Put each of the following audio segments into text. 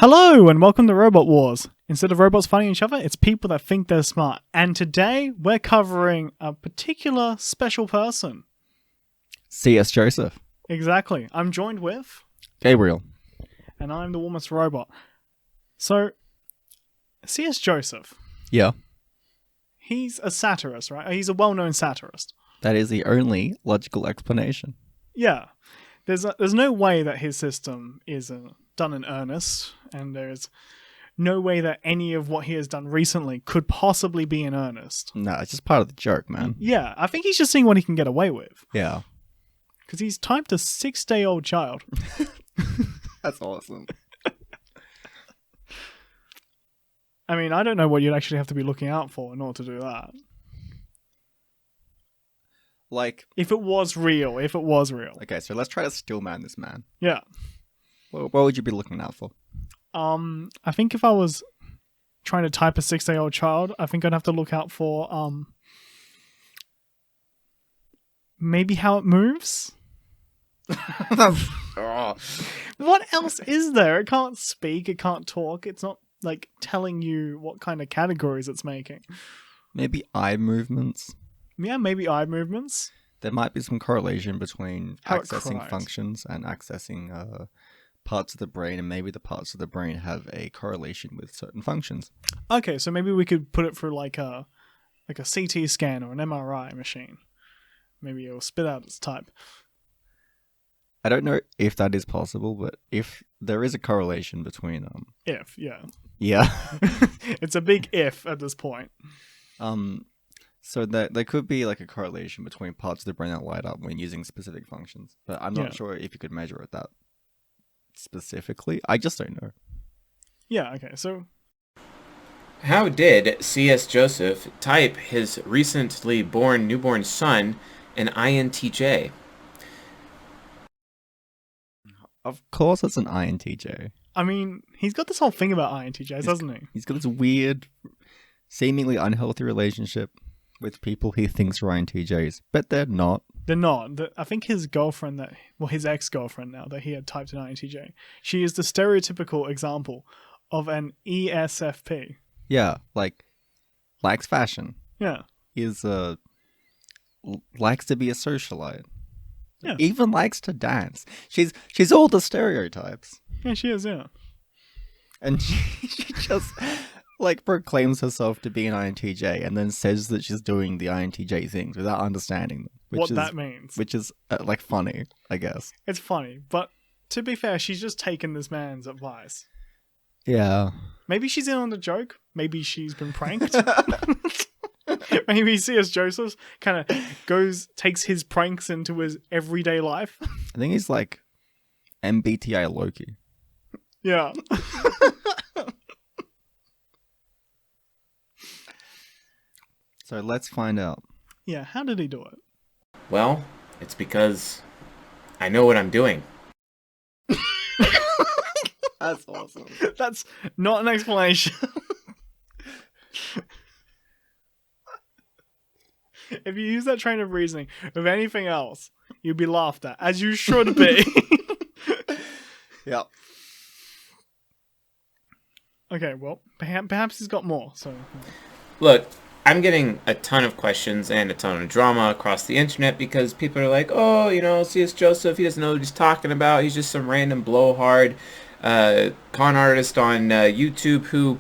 Hello and welcome to Robot Wars. Instead of robots fighting each other, it's people that think they're smart. And today we're covering a particular special person. C.S. Joseph. Exactly. I'm joined with... Gabriel. And I'm the warmest robot. So, C.S. Joseph. Yeah. He's a satirist, right? He's a well-known satirist. That is the only logical explanation. Yeah. There's no way that his system is done in earnest, and there's no way that any of what he has done recently could possibly be in earnest. No, it's just part of the joke, man. Yeah, I think he's just seeing what he can get away with. Yeah. Because he's typed a 6-day-old child. That's awesome. I mean, I don't know what you'd actually have to be looking out for in order to do that. Like... If it was real. Okay, so let's try to stillman this man. Yeah. What would you be looking out for? I think if I was trying to type a 6-day-old child, I think I'd have to look out for, maybe how it moves? What else is there? It can't speak, it can't talk, it's not, like, telling you what kind of categories it's making. Maybe eye movements? Yeah, maybe eye movements. There might be some correlation between How accessing functions and accessing parts of the brain, and maybe the parts of the brain have a correlation with certain functions. Okay, so maybe we could put it through like a CT scan or an MRI machine. Maybe it'll spit out its type. I don't know if that is possible, but if there is a correlation between If, yeah. Yeah. It's a big if at this point. So there could be like a correlation between parts of the brain that light up when using specific functions, but I'm not sure if you could measure it that specifically. I just don't know. Yeah, okay, so... How did C.S. Joseph type his recently born newborn son an INTJ? Of course it's an INTJ. I mean, he's got this whole thing about INTJs, hasn't he? He's got this weird, seemingly unhealthy relationship with people he thinks are INTJs, but they're not. They're not. I think his girlfriend his ex-girlfriend now that he had typed an INTJ, she is the stereotypical example of an ESFP. Yeah, like, likes fashion. Yeah. Likes to be a socialite. Yeah. Even likes to dance. She's all the stereotypes. Yeah, she is, yeah. And she just... like proclaims herself to be an INTJ and then says that she's doing the INTJ things without understanding them. That means. Which is like funny, I guess. It's funny, but to be fair, she's just taken this man's advice. Yeah. Maybe she's in on the joke. Maybe she's been pranked. Maybe C.S. Joseph kind of takes his pranks into his everyday life. I think he's like MBTI Loki. Yeah. So let's find out. Yeah, how did he do it? Well, it's because I know what I'm doing. That's awesome. That's not an explanation. If you use that train of reasoning with anything else, you'd be laughed at, as you should be. Yep. Okay, well, perhaps he's got more. So, Look, I'm getting a ton of questions and a ton of drama across the internet because people are like, oh, C.S. Joseph, he doesn't know what he's talking about. He's just some random blowhard con artist on YouTube who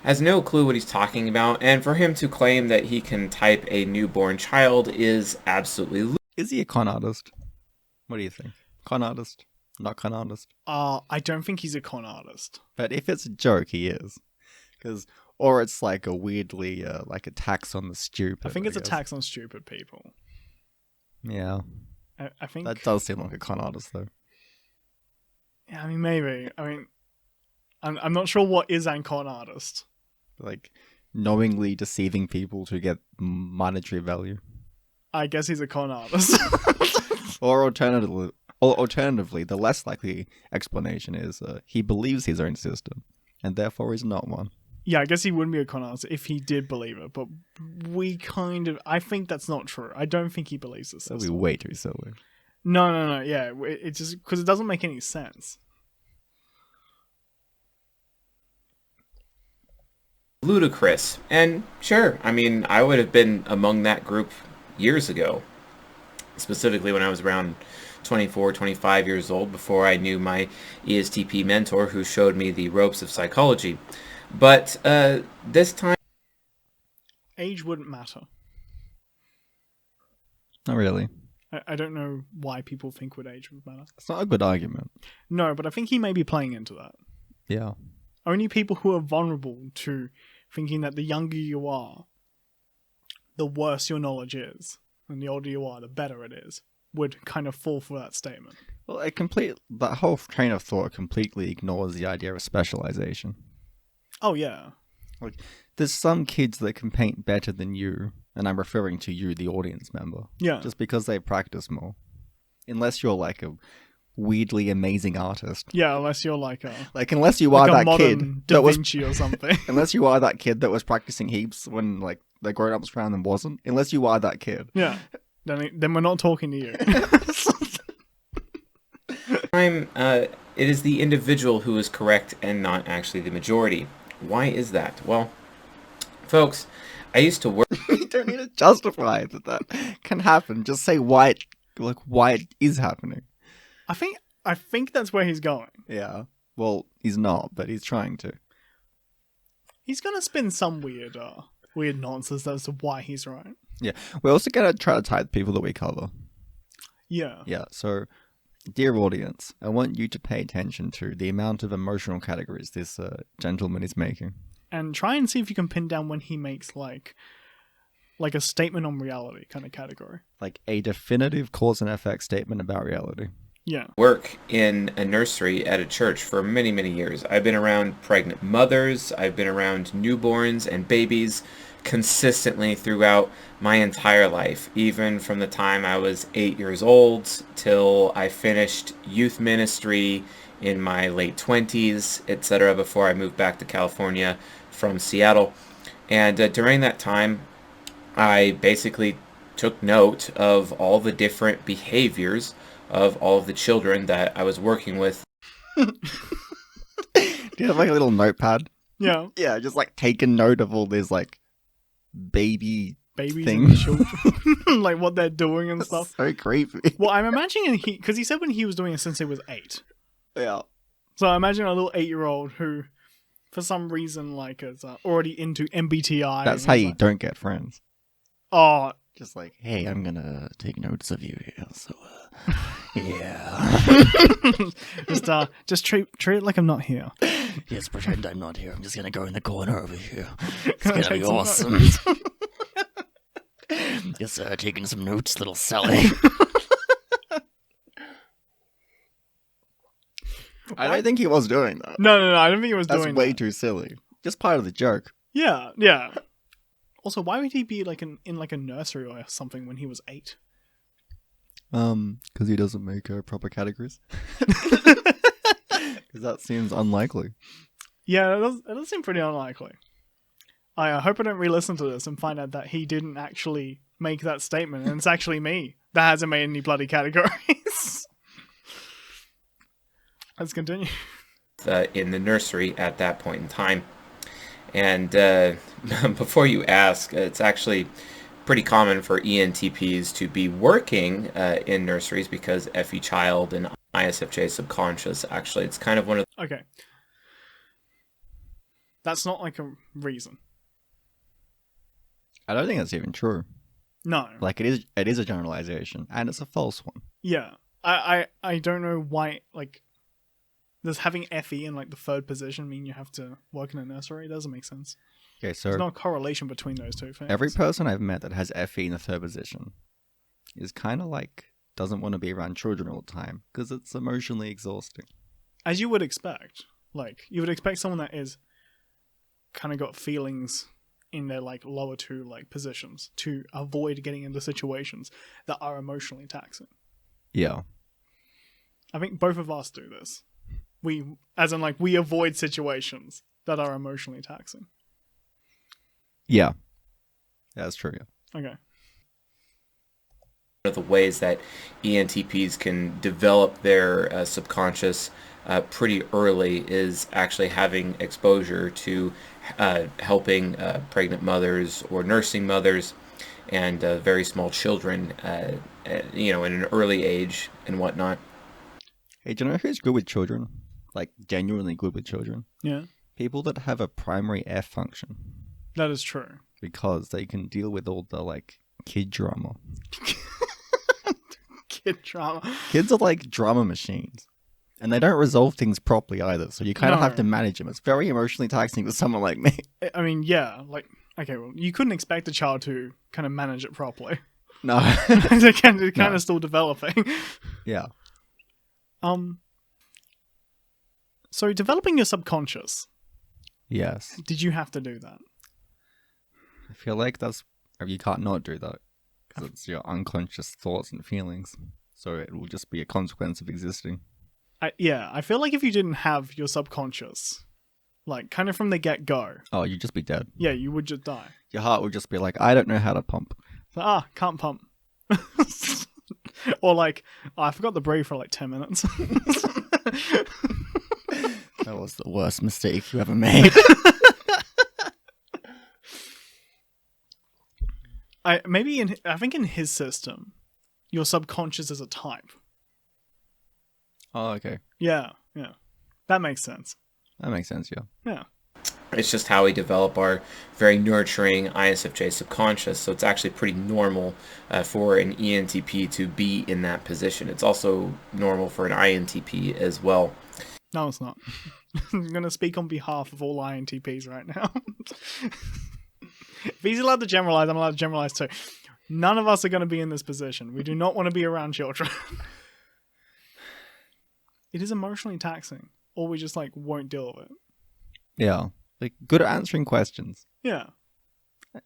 has no clue what he's talking about. And for him to claim that he can type a newborn child is absolutely... Is he a con artist? What do you think? Con artist? Not con artist? I don't think he's a con artist. But if it's a joke, he is. Or it's like a weirdly, like a tax on the stupid. I think it's a tax on stupid people. Yeah. I think... That does seem like a con artist, though. Yeah, I mean, maybe. I mean, I'm not sure what is a con artist. Like, knowingly deceiving people to get monetary value. I guess he's a con artist. Or alternatively, the less likely explanation is he believes his own system, and therefore is not one. Yeah, I guess he wouldn't be a con artist if he did believe it, but I think that's not true. I don't think he believes this. That'd be way too silly. No, yeah, it just, because it doesn't make any sense. ludicrous. And sure, I mean, I would have been among that group years ago, specifically when I was around 24, 25 years old, before I knew my ESTP mentor who showed me the ropes of psychology. But this time, Age wouldn't matter. Not really. I don't know why people think would age would matter. It's not a good argument. No, but I think he may be playing into that. Yeah. Only people who are vulnerable to thinking that the younger you are, the worse your knowledge is, and the older you are, the better it is, would kind of fall for that statement. Well, that whole train of thought completely ignores the idea of specialization. Oh, yeah. Like, there's some kids that can paint better than you, and I'm referring to you, the audience member. Yeah. Just because they practice more. Unless you're like a weirdly amazing artist. Yeah, unless you're like unless you like are a that modern kid Da that was Vinci or something. unless you are that kid that was practicing heaps when like the grown-ups around them wasn't. Unless you are that kid. Yeah. Then we're not talking to you. it is the individual who is correct and not actually the majority. Why is that? Well, folks, I used to work. You don't need to justify that can happen. Just say why it is happening. I think that's where he's going. Yeah. Well, he's not, but he's trying to. He's gonna spin some weird nonsense as to why he's right. Yeah. We're also gonna try to tie the people that we cover. Yeah. Yeah. So, dear audience, I want you to pay attention to the amount of emotional categories this gentleman is making. And try and see if you can pin down when he makes like a statement on reality kind of category. Like a definitive cause and effect statement about reality. Yeah. Work in a nursery at a church for many, many years. I've been around pregnant mothers. I've been around newborns and babies consistently throughout my entire life, even from the time I was 8 years old till I finished youth ministry in my late 20s, etc., before I moved back to California from Seattle. And during that time, I basically took note of all the different behaviors of all of the children that I was working with. Do you have like a little notepad? Yeah. Yeah, just like take a note of all these like babies things. And children, like what they're doing and stuff. So creepy. Well, I'm imagining because he said when he was doing it since he was 8. Yeah. So I imagine a little 8-year-old who, for some reason, like is already into MBTI. That's how you don't get friends. Oh, just like, hey, I'm gonna take notes of you here. So, yeah. just treat it like I'm not here. Yes, pretend I'm not here. I'm just gonna go in the corner over here. It's gonna be awesome. Just taking some notes, little Sally. I don't think he was doing that. No, I don't think he was doing that. That's way too silly. Just part of the joke. Yeah. Also, why would he be like in like a nursery or something when he was 8? Because he doesn't make proper categories. Because that seems unlikely. Yeah, it does seem pretty unlikely. I hope I don't re-listen to this and find out that he didn't actually make that statement, and it's actually me that hasn't made any bloody categories. Let's continue. In the nursery at that point in time. And before you ask, it's actually pretty common for ENTPs to be working in nurseries because FE Child and ISFJ Subconscious, actually, it's kind of one of the... Okay. That's not like a reason. I don't think that's even true. No. Like, it is a generalization, and it's a false one. Yeah. I don't know why, like... Does having FE in like the third position mean you have to work in a nursery? It doesn't make sense. Okay, so there's no correlation between those two things. Every person I've met that has FE in the third position is kind of like doesn't want to be around children all the time because it's emotionally exhausting. As you would expect. Like, you would expect someone that is kind of got feelings in their like lower two like positions to avoid getting into situations that are emotionally taxing. Yeah. I think both of us do this. We avoid situations that are emotionally taxing. Yeah. That's true, yeah. Okay. One of the ways that ENTPs can develop their subconscious pretty early is actually having exposure to helping pregnant mothers or nursing mothers and very small children, in an early age and whatnot. Hey, do you know who's good with children? Like, genuinely good with children? Yeah, People that have a primary F function. that is true. Because they can deal with all the, like, kid drama. Kid drama. Kids are like drama machines. And they don't resolve things properly either, so you kind of No. have to manage them. It's very emotionally taxing for someone like me. I mean, yeah, like, okay, well, you couldn't expect a child to kind of manage it properly. No. They're kind of No. still developing. Yeah. So developing your subconscious, Yes. did you have to do that? I feel like you can't not do that. Because it's your unconscious thoughts and feelings. So it will just be a consequence of existing. I feel like if you didn't have your subconscious, like, kind of from the get-go, Oh, you'd just be dead. yeah, you would just die. Your heart would just be like, I don't know how to pump. So, can't pump. Or like, I forgot to breathe for like 10 minutes. That was the worst mistake you ever made. I think in his system, your subconscious is a type. Oh, okay. Yeah. That makes sense. That makes sense, yeah. Yeah. It's just how we develop our very nurturing ISFJ subconscious. So it's actually pretty normal for an ENTP to be in that position. It's also normal for an INTP as well. No, it's not. I'm going to speak on behalf of all INTPs right now. If he's allowed to generalize, I'm allowed to generalize too. None of us are going to be in this position. We do not want to be around children. It is emotionally taxing, or we just like won't deal with it. Yeah. Like, good at answering questions. Yeah.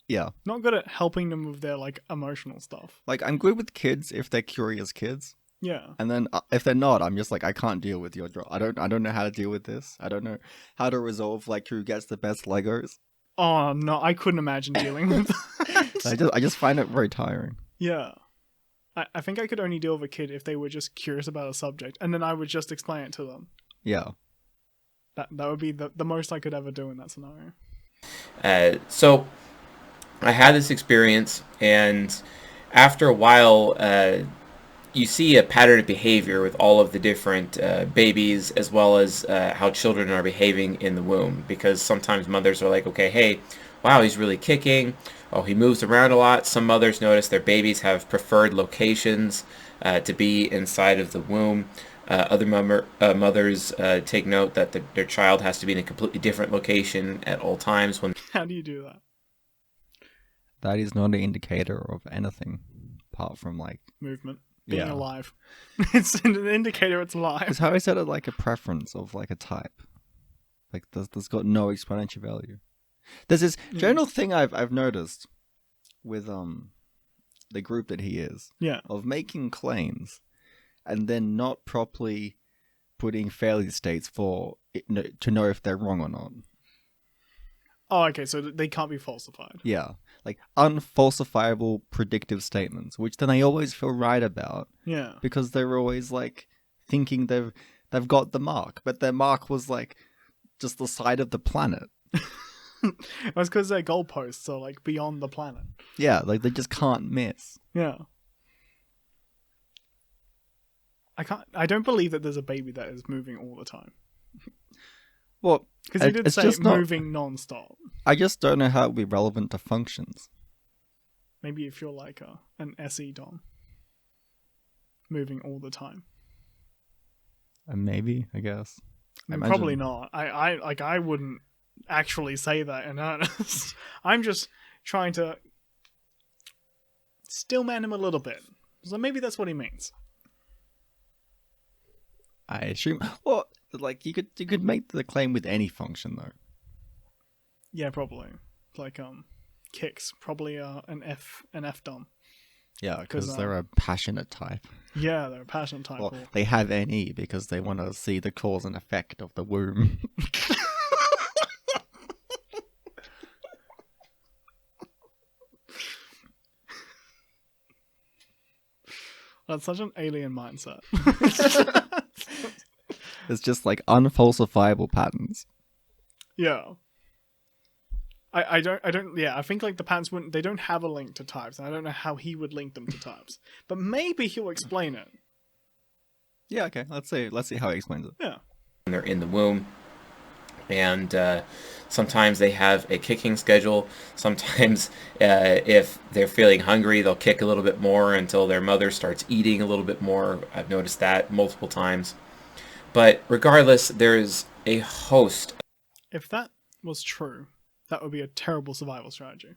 Yeah. Not good at helping them with their like emotional stuff. Like, I'm good with kids if they're curious kids. Yeah. And then if they're not, I'm just like, I can't deal with your I don't know how to deal with this. I don't know how to resolve like who gets the best Legos. Oh no, I couldn't imagine dealing with that. I just find it very tiring. Yeah. I think I could only deal with a kid if they were just curious about a subject, and then I would just explain it to them. Yeah. That would be the most I could ever do in that scenario. So I had this experience, and after a while, you see a pattern of behavior with all of the different babies, as well as how children are behaving in the womb. Because sometimes mothers are like, okay, hey, wow, he's really kicking. Oh, he moves around a lot. Some mothers notice their babies have preferred locations to be inside of the womb. Other mothers take note that their child has to be in a completely different location at all times. How do you do that? That is not an indicator of anything apart from like Movement. Being Yeah. alive. It's an indicator it's alive. it's how I said it, like a preference of like a type. Like there's got no exponential value. There's this general thing I've noticed with the group that he is Yeah. of making claims and then not properly putting failure states for it, to know if they're wrong or not. Oh, okay, so they can't be falsified. Yeah, like unfalsifiable predictive statements, which then they always feel right about Yeah. because they're always like thinking they've got the mark, but their mark was like just the side of the planet. That's because their goalposts are like beyond the planet. Yeah, like they just can't miss. Yeah. I don't believe that there's a baby that is moving all the time. Well, Because he did it's say just not- moving non-stop. I just don't know how it would be relevant to functions. Maybe if you're like an SE Dom. Moving all the time. Maybe, I guess. I mean, imagine- probably not. I wouldn't actually say that in earnest. I'm just trying to stillman him a little bit. So maybe that's what he means. I assume. Well, like you could make the claim with any function though. Yeah, probably. Like kicks probably an F Dom. Yeah, because 'Cause, they're a passionate type. Yeah, they're a passionate type. Well, they have NE because they want to see the cause and effect of the womb. That's such an alien mindset. It's just like unfalsifiable patterns. Yeah. I don't, yeah, I think like the patterns they don't have a link to types, and I don't know how he would link them to types. But maybe he'll explain it. Yeah, okay. Let's see how he explains it. Yeah. They're in the womb. And sometimes they have a kicking schedule. Sometimes if they're feeling hungry, they'll kick a little bit more until their mother starts eating a little bit more. I've noticed that multiple times. But regardless, there's a host. If that was true, that would be a terrible survival strategy.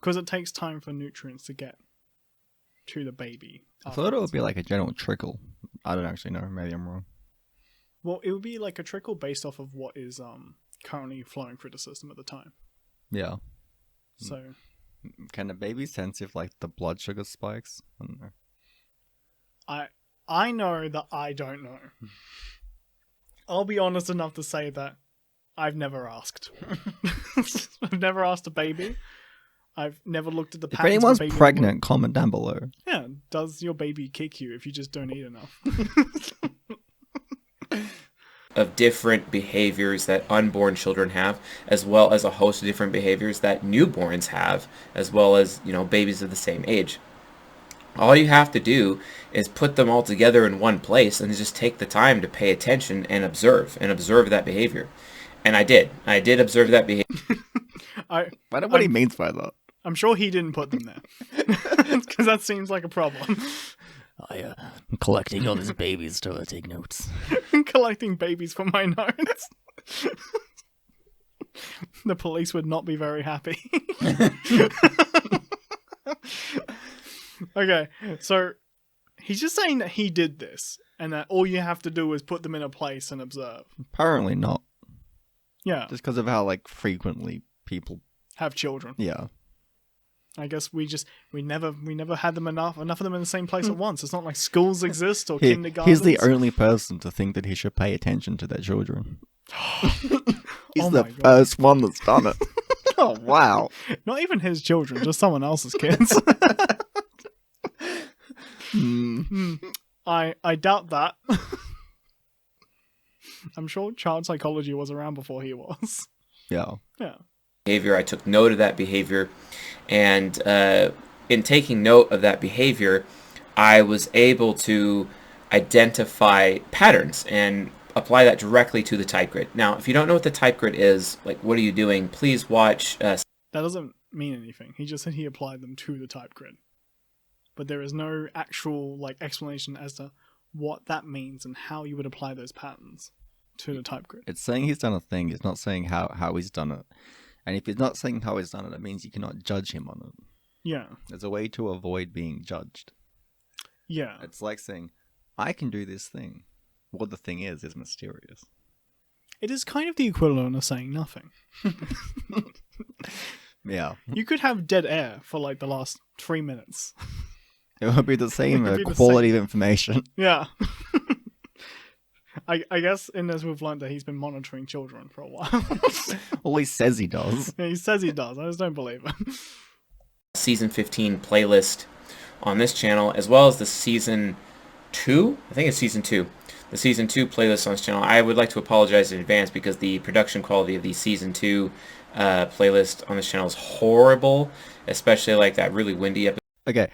Because it takes time for nutrients to get to the baby. I thought it would be like a general trickle. I don't actually know. Maybe I'm wrong. Well, it would be like a trickle based off of what is currently flowing through the system at the time. Yeah. So, Can a baby sense if like the blood sugar spikes? I don't know. I know that I don't know. I'll be honest enough to say that I've never asked. I've never asked a baby. I've never looked at the If patterns. anyone's of baby pregnant, comment down below. yeah, does your baby kick you if you just don't eat enough? Of different behaviors that unborn children have, as well as a host of different behaviors that newborns have, as well as, babies of the same age. All you have to do is put them all together in one place and just take the time to pay attention and observe that behavior. And I did observe that behavior. I don't know what he means by that. I'm sure he didn't put them there. Because that seems like a problem. I'm collecting all these babies to take notes. Collecting babies for my notes. The police would not be very happy. Okay, so he's just saying that he did this, and that all you have to do is put them in a place and observe. Apparently not. Yeah. Just because of how like frequently people Have children. Yeah. I guess we never had them enough of them in the same place at once. It's not like schools exist or He's kindergartens. the only person to think that he should pay attention to their children. He's the first one that's done it. Oh wow. Not even his children, just someone else's kids. I doubt that. I'm sure child psychology was around before he was. Yeah. Yeah. Behavior. I took note of that behavior, and in taking note of that behavior, I was able to identify patterns and apply that directly to the type grid. Now, if you don't know what the type grid is, like what are you doing, please watch. That doesn't mean anything. He just said he applied them to the type grid. But there is no actual explanation as to what that means and how you would apply those patterns to the type grid. It's saying he's done a thing. It's not saying how he's done it. And if he's not saying how he's done it, it means you cannot judge him on it. Yeah. There's a way to avoid being judged. Yeah. It's like saying, I can do this thing. What the thing is mysterious. It is kind of the equivalent of saying nothing. Yeah. You could have dead air for the last 3 minutes. It would be the same It would be the quality same. of information. Yeah. I guess in this we've learned that he's been monitoring children for a while. Well, he says he does. Yeah, he says he does. I just don't believe him. Season 15 playlist on this channel, as well as the season 2. I think it's season 2. The season 2 playlist on this channel. I would like to apologize in advance because the production quality of the season 2 playlist on this channel is horrible, especially that really windy episode. Okay.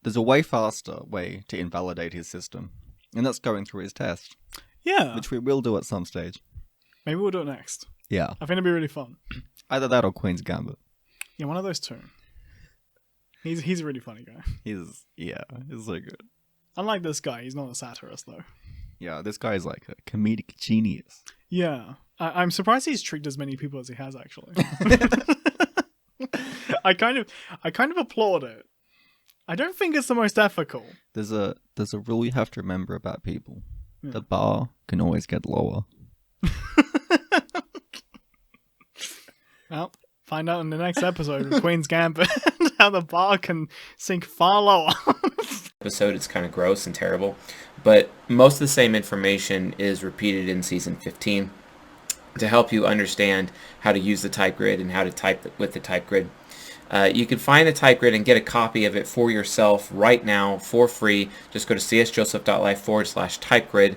There's a way faster way to invalidate his system, and that's going through his test, Yeah. which we will do at some stage. Maybe we'll do it next. Yeah. I think it'd be really fun. Either that or Queen's Gambit. Yeah, one of those two. He's a really funny guy. He's so good. Unlike this guy, he's not a satirist though. Yeah, this guy is like a comedic genius. Yeah. I'm surprised he's tricked as many people as he has actually. I kind of applaud it. I don't think it's the most ethical. There's a rule you have to remember about people. Yeah. The bar can always get lower. Well, find out in the next episode of Queen's Gambit how the bar can sink far lower. Episode, it's kind of gross and terrible, but most of the same information is repeated in season 15 to help you understand how to use the type grid and how to type with the type grid. You can find a type grid and get a copy of it for yourself right now for free. Just go to csjoseph.life/type grid,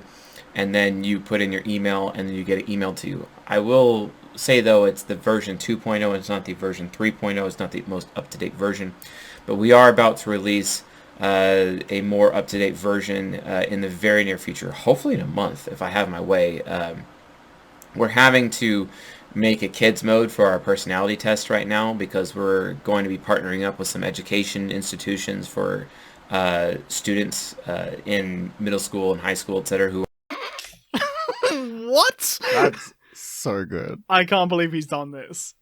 and then you put in your email, and then you get it emailed to you. I will say, though, it's the version 2.0. It's not the version 3.0. It's not the most up-to-date version. But we are about to release a more up-to-date version in the very near future, hopefully in a month, if I have my way. We're having to make a kids mode for our personality test right now because we're going to be partnering up with some education institutions for students in middle school and high school, etc. who What? That's so good. I can't believe he's done this.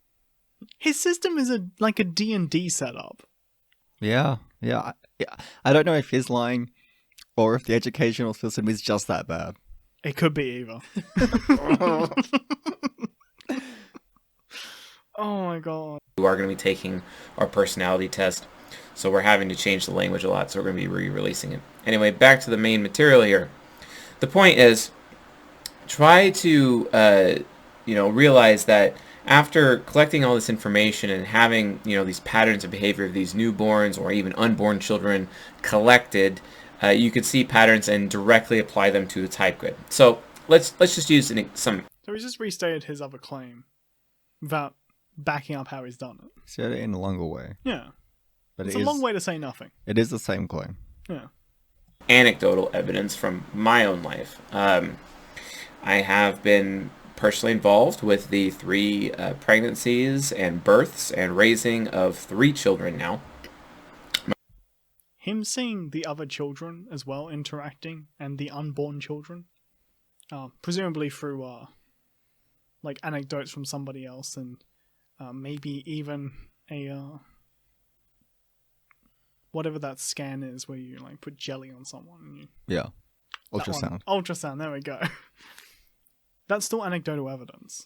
His system is like a D&D setup. Yeah. I don't know if he's lying or if the educational system is just that bad. It could be either. Oh my god. who are going to be taking our personality test. So we're having to change the language a lot, so we're going to be re-releasing it. Anyway, back to the main material here. The point is, try to realize that after collecting all this information and having these patterns of behavior of these newborns or even unborn children collected, you could see patterns and directly apply them to the type grid. So let's just use some. So he just restated his other claim without backing up how he's done it. Said it in a longer way. Yeah. But It's a long way to say nothing. It is the same claim. Yeah. Anecdotal evidence from my own life. I have been personally involved with the 3 pregnancies and births and raising of 3 children now. Him seeing the other children as well interacting and the unborn children, presumably through like anecdotes from somebody else and maybe even a whatever that scan is where you like put jelly on someone and you Yeah. Ultrasound. Ultrasound, there we go. That's still anecdotal evidence.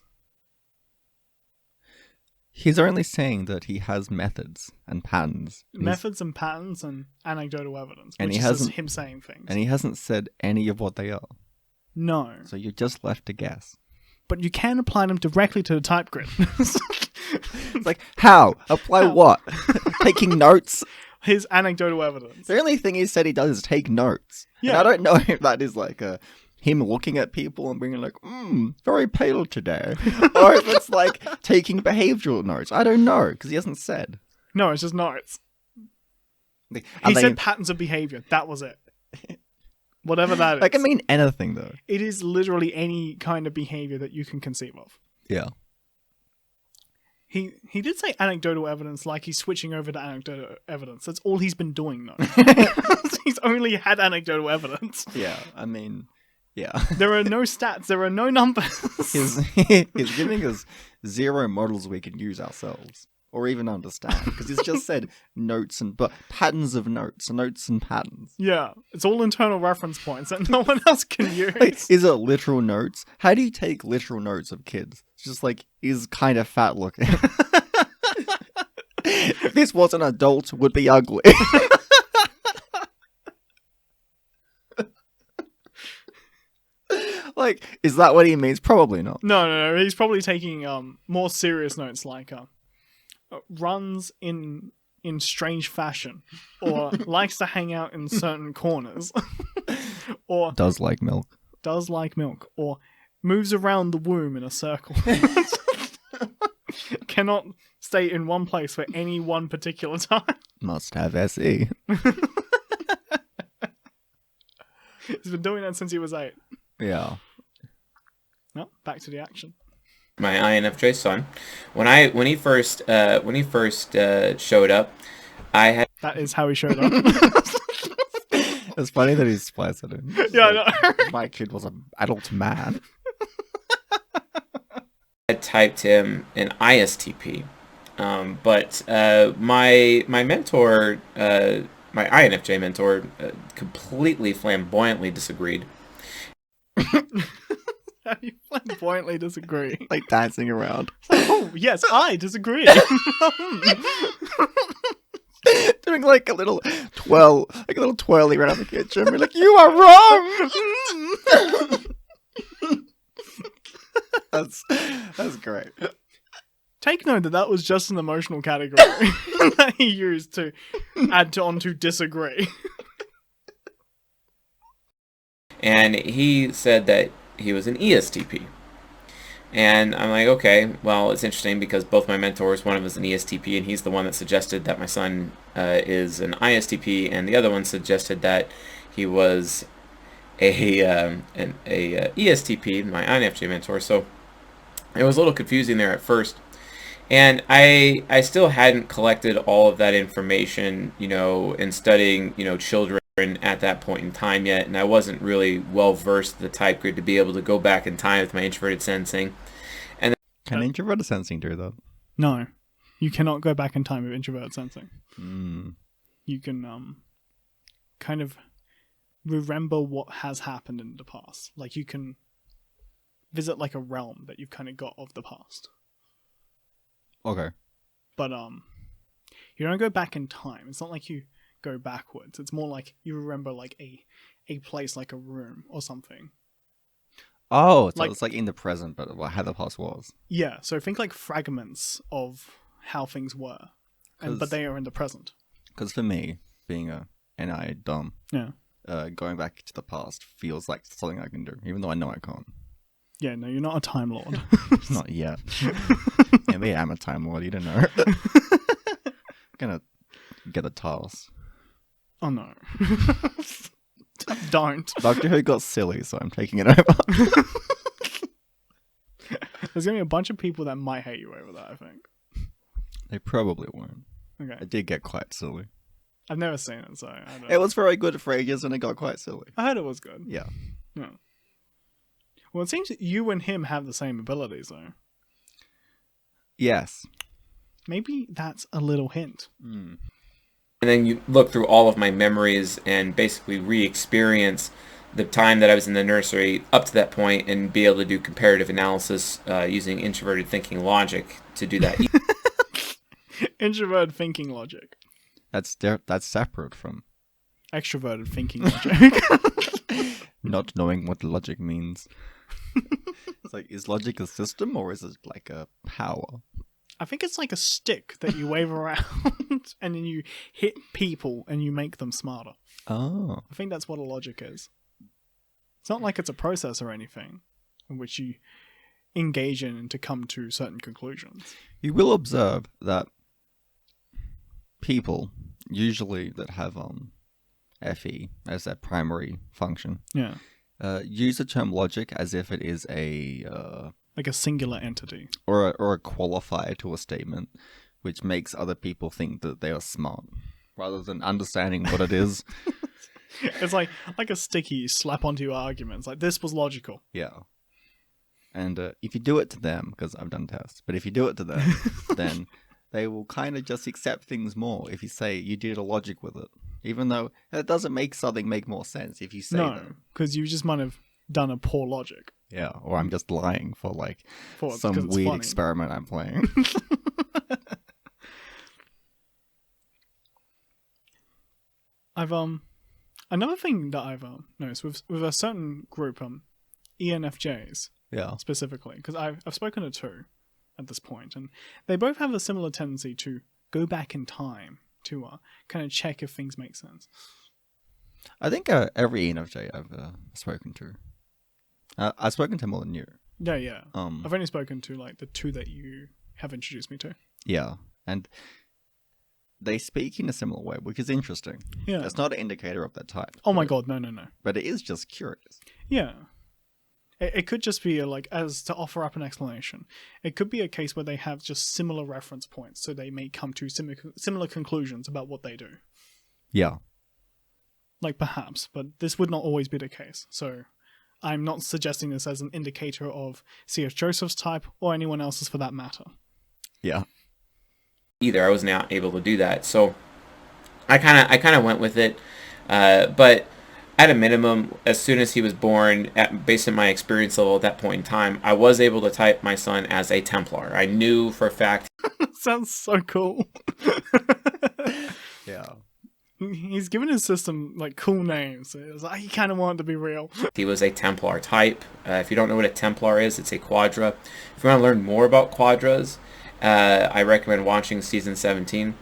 He's only saying that he has methods and patterns. Methods and patterns and anecdotal evidence. And which he is just hasn't- him saying things. And he hasn't said any of what they are. No. So you're just left to guess. But you can apply them directly to the type grid. It's like, how? Apply How? what? Taking notes? His anecdotal evidence. The only thing he said he does is take notes. And Yeah. I don't know if that is like him looking at people and being like, very pale today. Or if it's like taking behavioral notes. I don't know, because he hasn't said. No, it's just notes. Like, He are they- said patterns of behavior. That was it. Whatever that is. That can mean anything, though. It is literally any kind of behavior that you can conceive of. Yeah. He did say anecdotal evidence like he's switching over to anecdotal evidence. That's all he's been doing, though. He's only had anecdotal evidence. Yeah, I mean, yeah. There are no stats. There are no numbers. He's giving us 0 models we can use ourselves. Or even understand. Because he's just said but patterns of notes and patterns. Yeah, it's all internal reference points that no one else can use. Like, is it literal notes? How do you take literal notes of kids? It's just like, he's kind of fat looking. If this was an adult, would be ugly. Like, is that what he means? Probably not. No. He's probably taking more serious notes like runs in strange fashion, or likes to hang out in certain corners, or Does like milk. does like milk, or moves around the womb in a circle. Cannot stay in one place for any one particular time. Must have SE. He's been doing that since he was 8. Yeah. No, back to the action. My INFJ son, when he first showed up, I had That is how he showed up. It's funny that he spliced it in. Yeah, I know. My kid was an adult man. typed him an ISTP, but my mentor, my INFJ mentor, completely flamboyantly disagreed. How do you flamboyantly disagree? Like dancing around. Oh, yes, I disagree. Doing like a little twirly around the kitchen. We're like, you are wrong. That's great. Take note that that was just an emotional category that he used to add on to disagree. And he said that he was an ESTP. And I'm like, okay, well, it's interesting because both my mentors, one of them is an ESTP, and he's the one that suggested that my son is an ISTP, and the other one suggested that he was an ESTP, my INFJ mentor. So it was a little confusing there at first. And I still hadn't collected all of that information, in studying, children at that point in time yet, and I wasn't really well versed in the type grid to be able to go back in time with my introverted sensing. And Can introverted sensing do that? No, you cannot go back in time with introverted sensing. Mm. You can kind of remember what has happened in the past. Like you can visit like a realm that you've kind of got of the past. Okay. But you don't go back in time. It's not like you go backwards. It's more like you remember like a place, like a room or something. Oh, so it's like in the present, but how the past was. Yeah, so think like fragments of how things were, but they are in the present. Because for me, being a NI dumb, Yeah. Going back to the past feels like something I can do, even though I know I can't. Yeah, no, you're not a Time Lord. Not yet. Maybe I'm a Time Lord, you don't know. I'm gonna get a task. Oh no. Don't. Doctor Who got silly, so I'm taking it over. There's gonna be a bunch of people that might hate you over that, I think. They probably won't. Okay. It did get quite silly. I've never seen it, so I don't It was very good for ages and it got quite silly. I heard it was good. Yeah. Yeah. Well, it seems that you and him have the same abilities, though. Yes. Maybe that's a little hint. Mm. And then you look through all of my memories and basically re-experience the time that I was in the nursery up to that point and be able to do comparative analysis using introverted thinking logic to do that. Introverted thinking logic. That's separate from Extroverted thinking logic. not knowing what logic means. It's like, is logic a system or is it like a power? I think it's like a stick that you wave around and then you hit people and you make them smarter. Oh. I think that's what a logic is. It's not like it's a process or anything in which you engage in to come to certain conclusions. You will observe that people, usually that have FE as their primary function, Yeah. use the term logic as if it is a Like a singular entity. or a qualifier to a statement, which makes other people think that they are smart, rather than understanding what it is. It's like a sticky you slap onto your arguments. Like, this was logical. Yeah. And if you do it to them, because I've done tests, but if you do it to them, then they will kind of just accept things more if you say you did a logic with it. Even though it doesn't make something make more sense if you say No, that. because you just might have done a poor logic. Yeah, or I'm just lying for like Because some it's weird funny. experiment I'm playing. I've another thing that I've noticed with a certain group, ENFJs Yeah. specifically, because I've spoken to two at this point, and they both have a similar tendency to go back in time to kind of check if things make sense. I think every ENFJ I've spoken to. I've spoken to more than you. Yeah. I've only spoken to like the two that you have introduced me to. Yeah, and they speak in a similar way, which is interesting. Yeah. It's not an indicator of that type. Oh my but- god, no. But it is just curious. Yeah. It could just be like, as to offer up an explanation, it could be a case where they have just similar reference points, so they may come to similar conclusions about what they do. Yeah. Like, perhaps, but this would not always be the case. So I'm not suggesting this as an indicator of C.S. Joseph's type, or anyone else's for that matter. Yeah. Either I was not able to do that, so I kind of went with it, but at a minimum, as soon as he was born, based on my experience level at that point in time, I was able to type my son as a Templar. I knew for a fact. Sounds so cool. Yeah. He's given his system like cool names. It was like, he kind of wanted to be real. He was a Templar type. If you don't know what a Templar is, it's a Quadra. If you want to learn more about Quadras, I recommend watching season 17.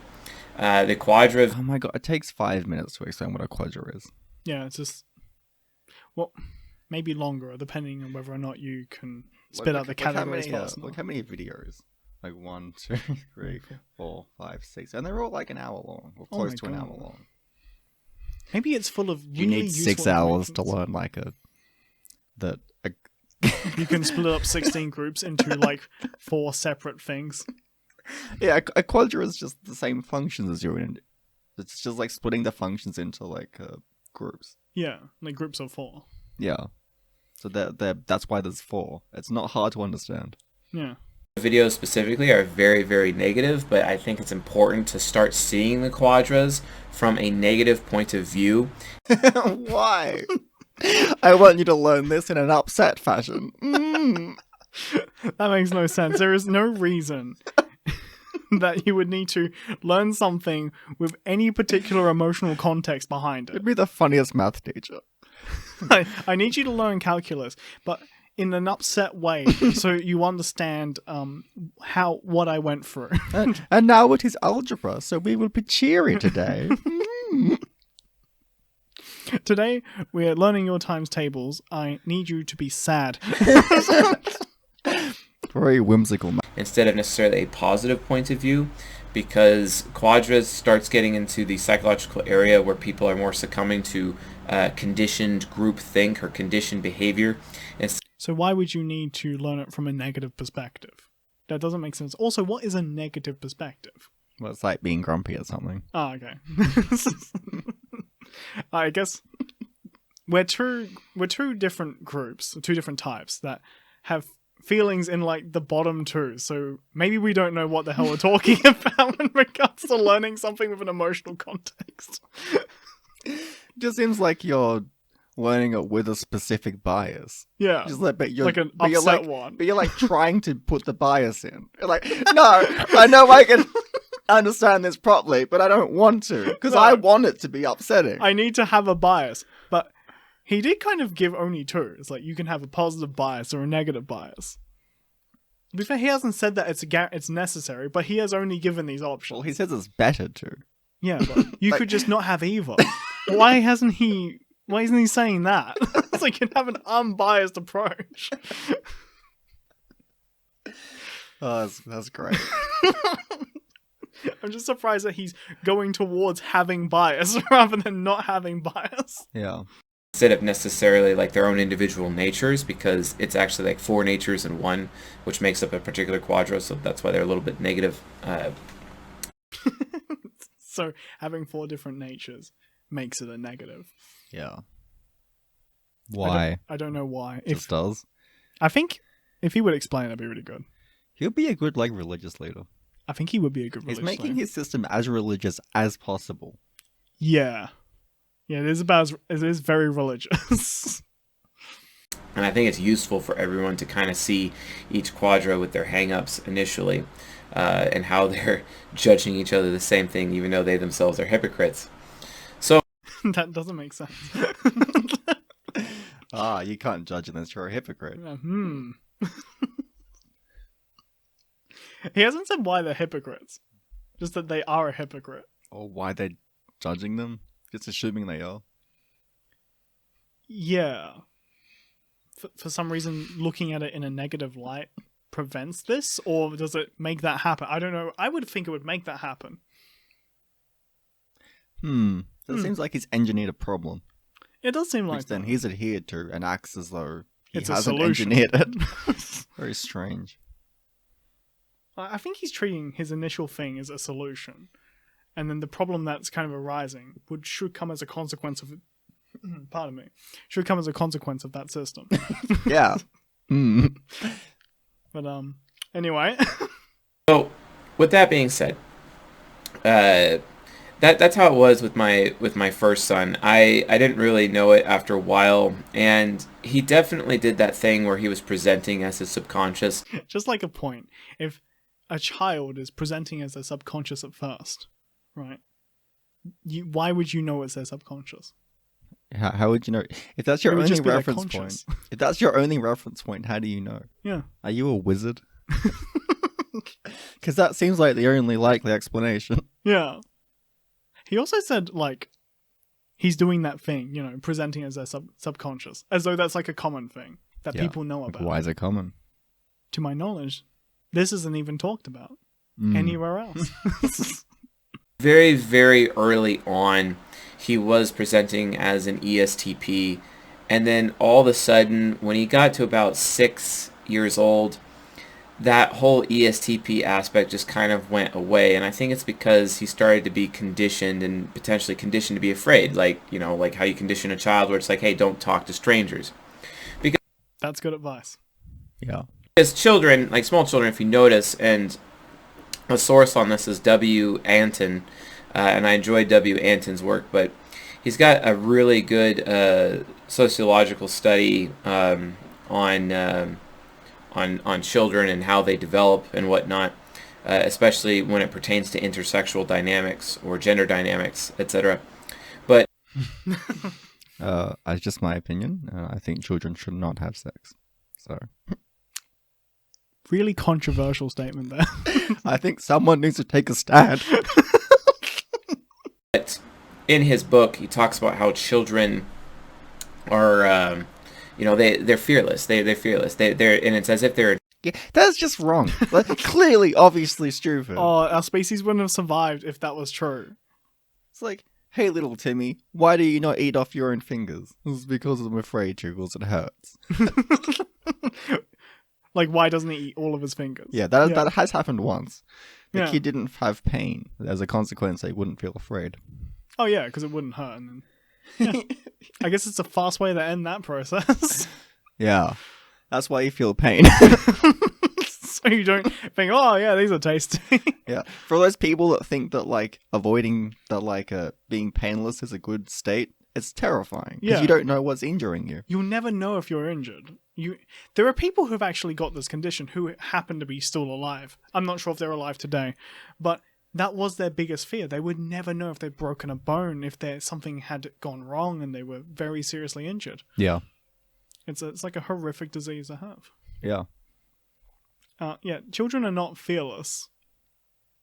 The Quadras. Oh my god, it takes 5 minutes to explain what a quadra is. Yeah, it's just maybe longer, depending on whether or not you can spit out the categories fast enough. Look how many videos. Like 1, 2, 3, 4, 5, 6. And they're all like an hour long. Or close to an hour long. Maybe it's full of really You need useful 6 hours to information. learn like You can split up 16 groups into like 4 separate things. Yeah, a quadra is just the same functions as you're in. It's just like splitting the functions into like groups. Yeah, like groups of 4. Yeah. So that's why there's 4. It's not hard to understand. Yeah. Videos specifically are very, very negative, but I think it's important to start seeing the Quadras from a negative point of view. Why? I want you to learn this in an upset fashion. That makes no sense. There is no reason that you would need to learn something with any particular emotional context behind it. It'd be the funniest math teacher. I need you to learn calculus, but in an upset way, so you understand what I went through. And now it is algebra, so we will be cheery today. Today, we're learning your times tables. I need you to be sad. Very whimsical math. Instead of necessarily a positive point of view, because Quadras starts getting into the psychological area where people are more succumbing to conditioned groupthink or conditioned behavior. So why would you need to learn it from a negative perspective? That doesn't make sense. Also, what is a negative perspective? Well, it's like being grumpy or something. Oh, okay. I guess we're two different groups, 2 different types that have feelings in like the bottom 2. So maybe we don't know what the hell we're talking about in regards to learning something with an emotional context. It just seems like you're learning it with a specific bias. Yeah. Just like, like an upset one. But you're like trying to put the bias in. You're like, no, I know I can understand this properly, but I don't want to because I want it to be upsetting. I need to have a bias, but he did kind of give only 2. It's like you can have a positive bias or a negative bias. To be fair, he hasn't said that it's necessary, but he has only given these options. Well, he says it's better to. Yeah, but you could just not have either. Why isn't he saying that? It's like you can have an unbiased approach. Oh, that's great. I'm just surprised that he's going towards having bias rather than not having bias. Yeah. Instead of necessarily like their own individual natures, because it's actually like 4 natures in one, which makes up a particular quadra, so that's why they're a little bit negative. So having 4 different natures makes it a negative. Yeah. Why? I don't know why. Just does. I think if he would explain, it'd be really good. He'll be a good like religious leader. I think he would be a good religious He's making leader. his system as religious as possible. Yeah. Yeah, it is very religious. And I think it's useful for everyone to kind of see each quadra with their hang-ups initially, and how they're judging each other the same thing, even though they themselves are hypocrites. So That doesn't make sense. You can't judge unless you're a hypocrite. He hasn't said why they're hypocrites. Just that they are a hypocrite. Or why they're judging them. Just assuming they are. Yeah. For some reason, looking at it in a negative light prevents this, or does it make that happen? I don't know. I would think it would make that happen. That seems like he's engineered a problem. It does seem like Which then that. he's adhered to and acts as though he It's a hasn't solution. engineered it. Very strange. I think he's treating his initial thing as a solution, and then the problem that's kind of arising should come as a consequence of pardon me, should come as a consequence of that system. Yeah. But anyway. So, with that being said, that's how it was with my first son. I didn't really know it after a while, and he definitely did that thing where he was presenting as his subconscious. Just like a point, if a child is presenting as their subconscious at first, right? Why would you know it's their subconscious? How would you know? If that's your It would only just be their reference point. conscious. If that's your only reference point, how do you know? Yeah. Are you a wizard? Because that seems like the only likely explanation. Yeah. He also said, like, he's doing that thing, you know, presenting as their subconscious, as though that's like a common thing that people know about. Why is it common? To my knowledge, this isn't even talked about anywhere else. Very, very early on, he was presenting as an ESTP, and then all of a sudden, when he got to about 6 years old, that whole ESTP aspect just kind of went away, and I think it's because he started to be conditioned and potentially conditioned to be afraid, like, you know, like how you condition a child where it's like, hey, don't talk to strangers. Because that's good advice. Yeah. Because children, like small children, if you notice, and a source on this is W. Anton, and I enjoyed W. Anton's work, but he's got a really good sociological study on children and how they develop and whatnot, especially when it pertains to intersexual dynamics or gender dynamics, etc. But it's just my opinion. I think children should not have sex. So really controversial statement there. I think someone needs to take a stand. But in his book, he talks about how children are, you know, they're fearless. They're fearless. They're and it's as if they're. Yeah, that's just wrong. Like, clearly, obviously stupid. Oh, our species wouldn't have survived if that was true. It's like, hey, little Timmy, why do you not eat off your own fingers? It's because I'm afraid to, because it hurts. Like, why doesn't he eat all of his fingers? Yeah, that has happened once. The Yeah. kid didn't have pain. As a consequence, they wouldn't feel afraid. Oh, yeah, because it wouldn't hurt. And then, yeah. I guess it's a fast way to end that process. Yeah, that's why you feel pain. So you don't think, oh, yeah, these are tasty. Yeah, for those people that think that, like, avoiding the, like, being painless is a good state, it's terrifying. Because you don't know what's injuring you. You'll never know if you're injured. There are people who've actually got this condition who happen to be still alive. I'm not sure if they're alive today, but that was their biggest fear. They would never know if they'd broken a bone, if something had gone wrong and they were very seriously injured. Yeah. It's like a horrific disease to have. Yeah. Yeah, children are not fearless.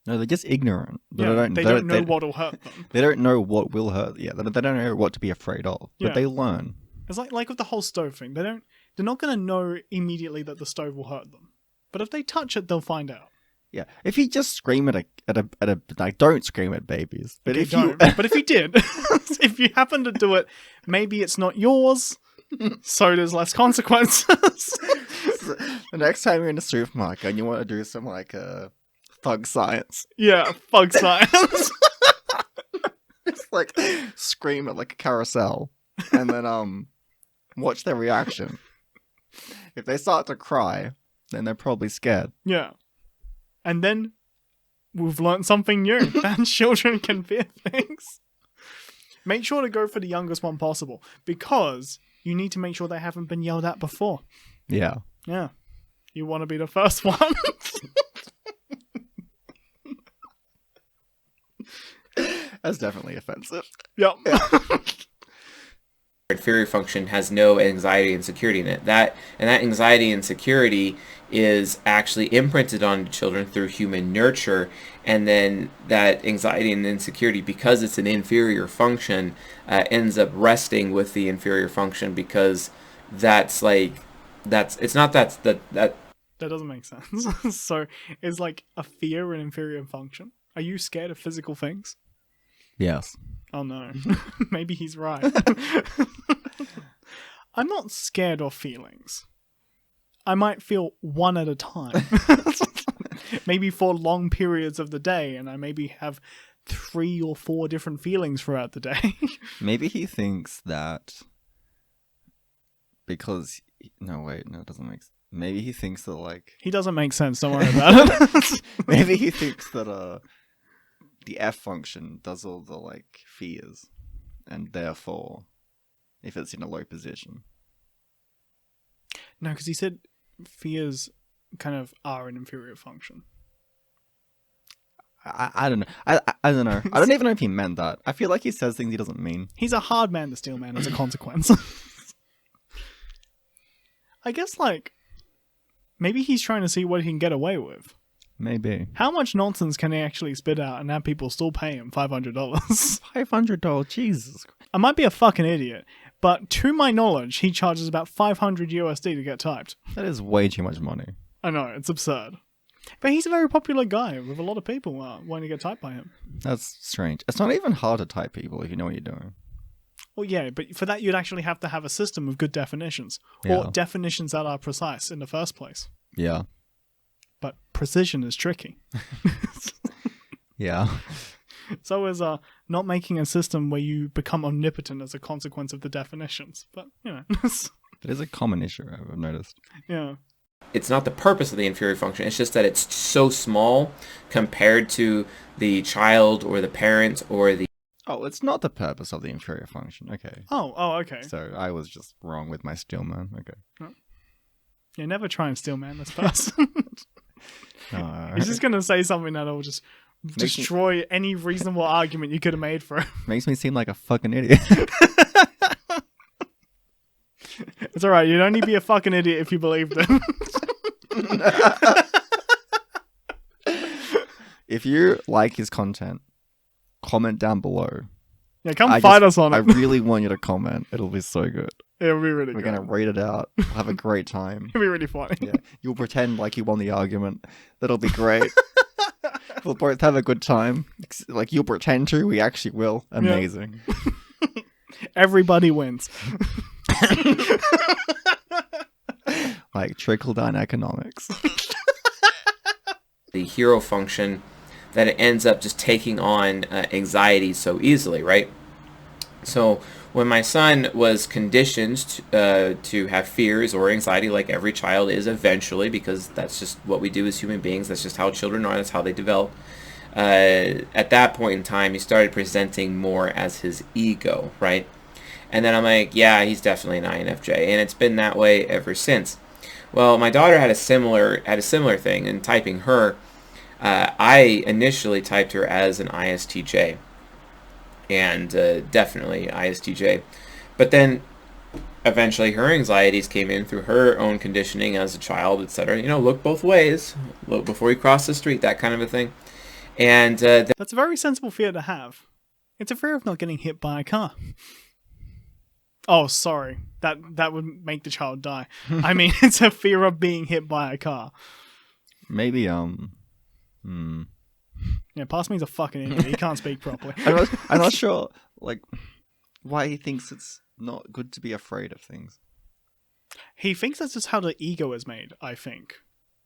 No, they're just ignorant. They don't know what'll hurt them. They don't know what will hurt. Yeah, they don't know what to be afraid of. But they learn. It's like with the whole stove thing. They're not going to know immediately that the stove will hurt them. But if they touch it, they'll find out. Yeah, if you just scream at a like, don't scream at babies. But okay, but if you did, if you happen to do it, maybe it's not yours. So there's less consequences. The next time you're in a supermarket and you want to do some like thug science. Yeah, thug science. It's like scream at like a carousel and then watch their reaction. If they start to cry, then they're probably scared. Yeah. And then we've learned something new. That children can fear things. Make sure to go for the youngest one possible, because you need to make sure they haven't been yelled at before. Yeah. Yeah. You want to be the first one. That's definitely offensive. Yep. Inferior function has no anxiety and security in it. That anxiety and security is actually imprinted on children through human nurture, and then that anxiety and insecurity, because it's an inferior function, ends up resting with the inferior function, because that doesn't make sense. So is like a fear an inferior function? Are you scared of physical things? Yes. Oh no. Maybe he's right. I'm not scared of feelings. I might feel one at a time. Maybe for long periods of the day, and I maybe have 3 or 4 different feelings throughout the day. Maybe he thinks that because... No, wait, no, it doesn't make sense. Maybe he thinks that, like... He doesn't make sense, don't worry about it. Maybe he thinks that the F function does all the, like, fears, and therefore, if it's in a low position. No, because he said fears kind of are an inferior function. I don't know. I don't know. I don't even know if he meant that. I feel like he says things he doesn't mean. He's a hard man to steal, man, as a consequence. I guess, like, maybe he's trying to see what he can get away with. Maybe. How much nonsense can he actually spit out and have people still pay him $500? $500, Jesus. I might be a fucking idiot, but to my knowledge, he charges about 500 USD to get typed. That is way too much money. I know, it's absurd. But he's a very popular guy with a lot of people wanting to get typed by him. That's strange. It's not even hard to type people if you know what you're doing. Well, yeah, but for that, you'd actually have to have a system of good definitions, or definitions that are precise in the first place. Yeah. But precision is tricky. Yeah. So is not making a system where you become omnipotent as a consequence of the definitions. But, you know. It is a common issue, I've noticed. Yeah. It's not the purpose of the inferior function. It's just that it's so small compared to the child or the parent or the... Oh, it's not the purpose of the inferior function. Okay. Oh, okay. So I was just wrong with my stillman. Okay. Yeah, never try and steal man this person. No. He's just going to say something that'll just destroy any reasonable argument you could have made for him. Makes me seem like a fucking idiot. It's alright, you'd only be a fucking idiot if you believed him. If you like his content, comment down below. Yeah, come fight us on it. I really want you to comment. It'll be so good. It'll be really We're good. going to read it out. We'll have a great time. It'll be really funny. Yeah. You'll pretend like you won the argument. That'll be great. We'll both have a good time. Like, you'll pretend to. We actually will. Amazing. Yeah. Everybody wins. Like trickle-down economics. The hero function, that it ends up just taking on anxiety so easily, right? So when my son was conditioned to have fears or anxiety, like every child is eventually, because that's just what we do as human beings, that's just how children are, that's how they develop. At that point in time, he started presenting more as his ego, right? And then I'm like, yeah, he's definitely an INFJ, and it's been that way ever since. Well, my daughter had a similar thing in typing her. I initially typed her as an ISTJ, and definitely ISTJ. But then eventually her anxieties came in through her own conditioning as a child, etc. You know, look both ways, look before you cross the street, that kind of a thing. And that's a very sensible fear to have. It's a fear of not getting hit by a car. Oh, sorry. That would make the child die. I mean, it's a fear of being hit by a car. Maybe, Yeah, past me's a fucking idiot. He can't speak properly. I'm not sure, like, why he thinks it's not good to be afraid of things. He thinks that's just how the ego is made, I think.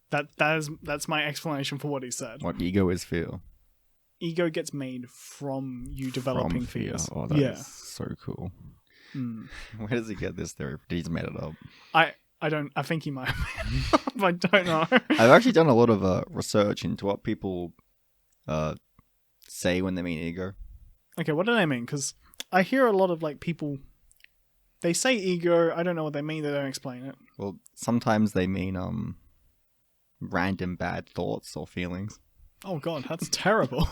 That's my explanation for what he said. What ego is fear? Ego gets made from you developing From fear. fears. Oh, that is so cool. Mm. Where does he get this theory? He's made it up. I think he might have. I don't know. I've actually done a lot of research into what people say when they mean ego. Okay, what do they mean? Because I hear a lot of like people, they say ego. I don't know what they mean. They don't explain it. Well, sometimes they mean random bad thoughts or feelings. Oh god, that's terrible.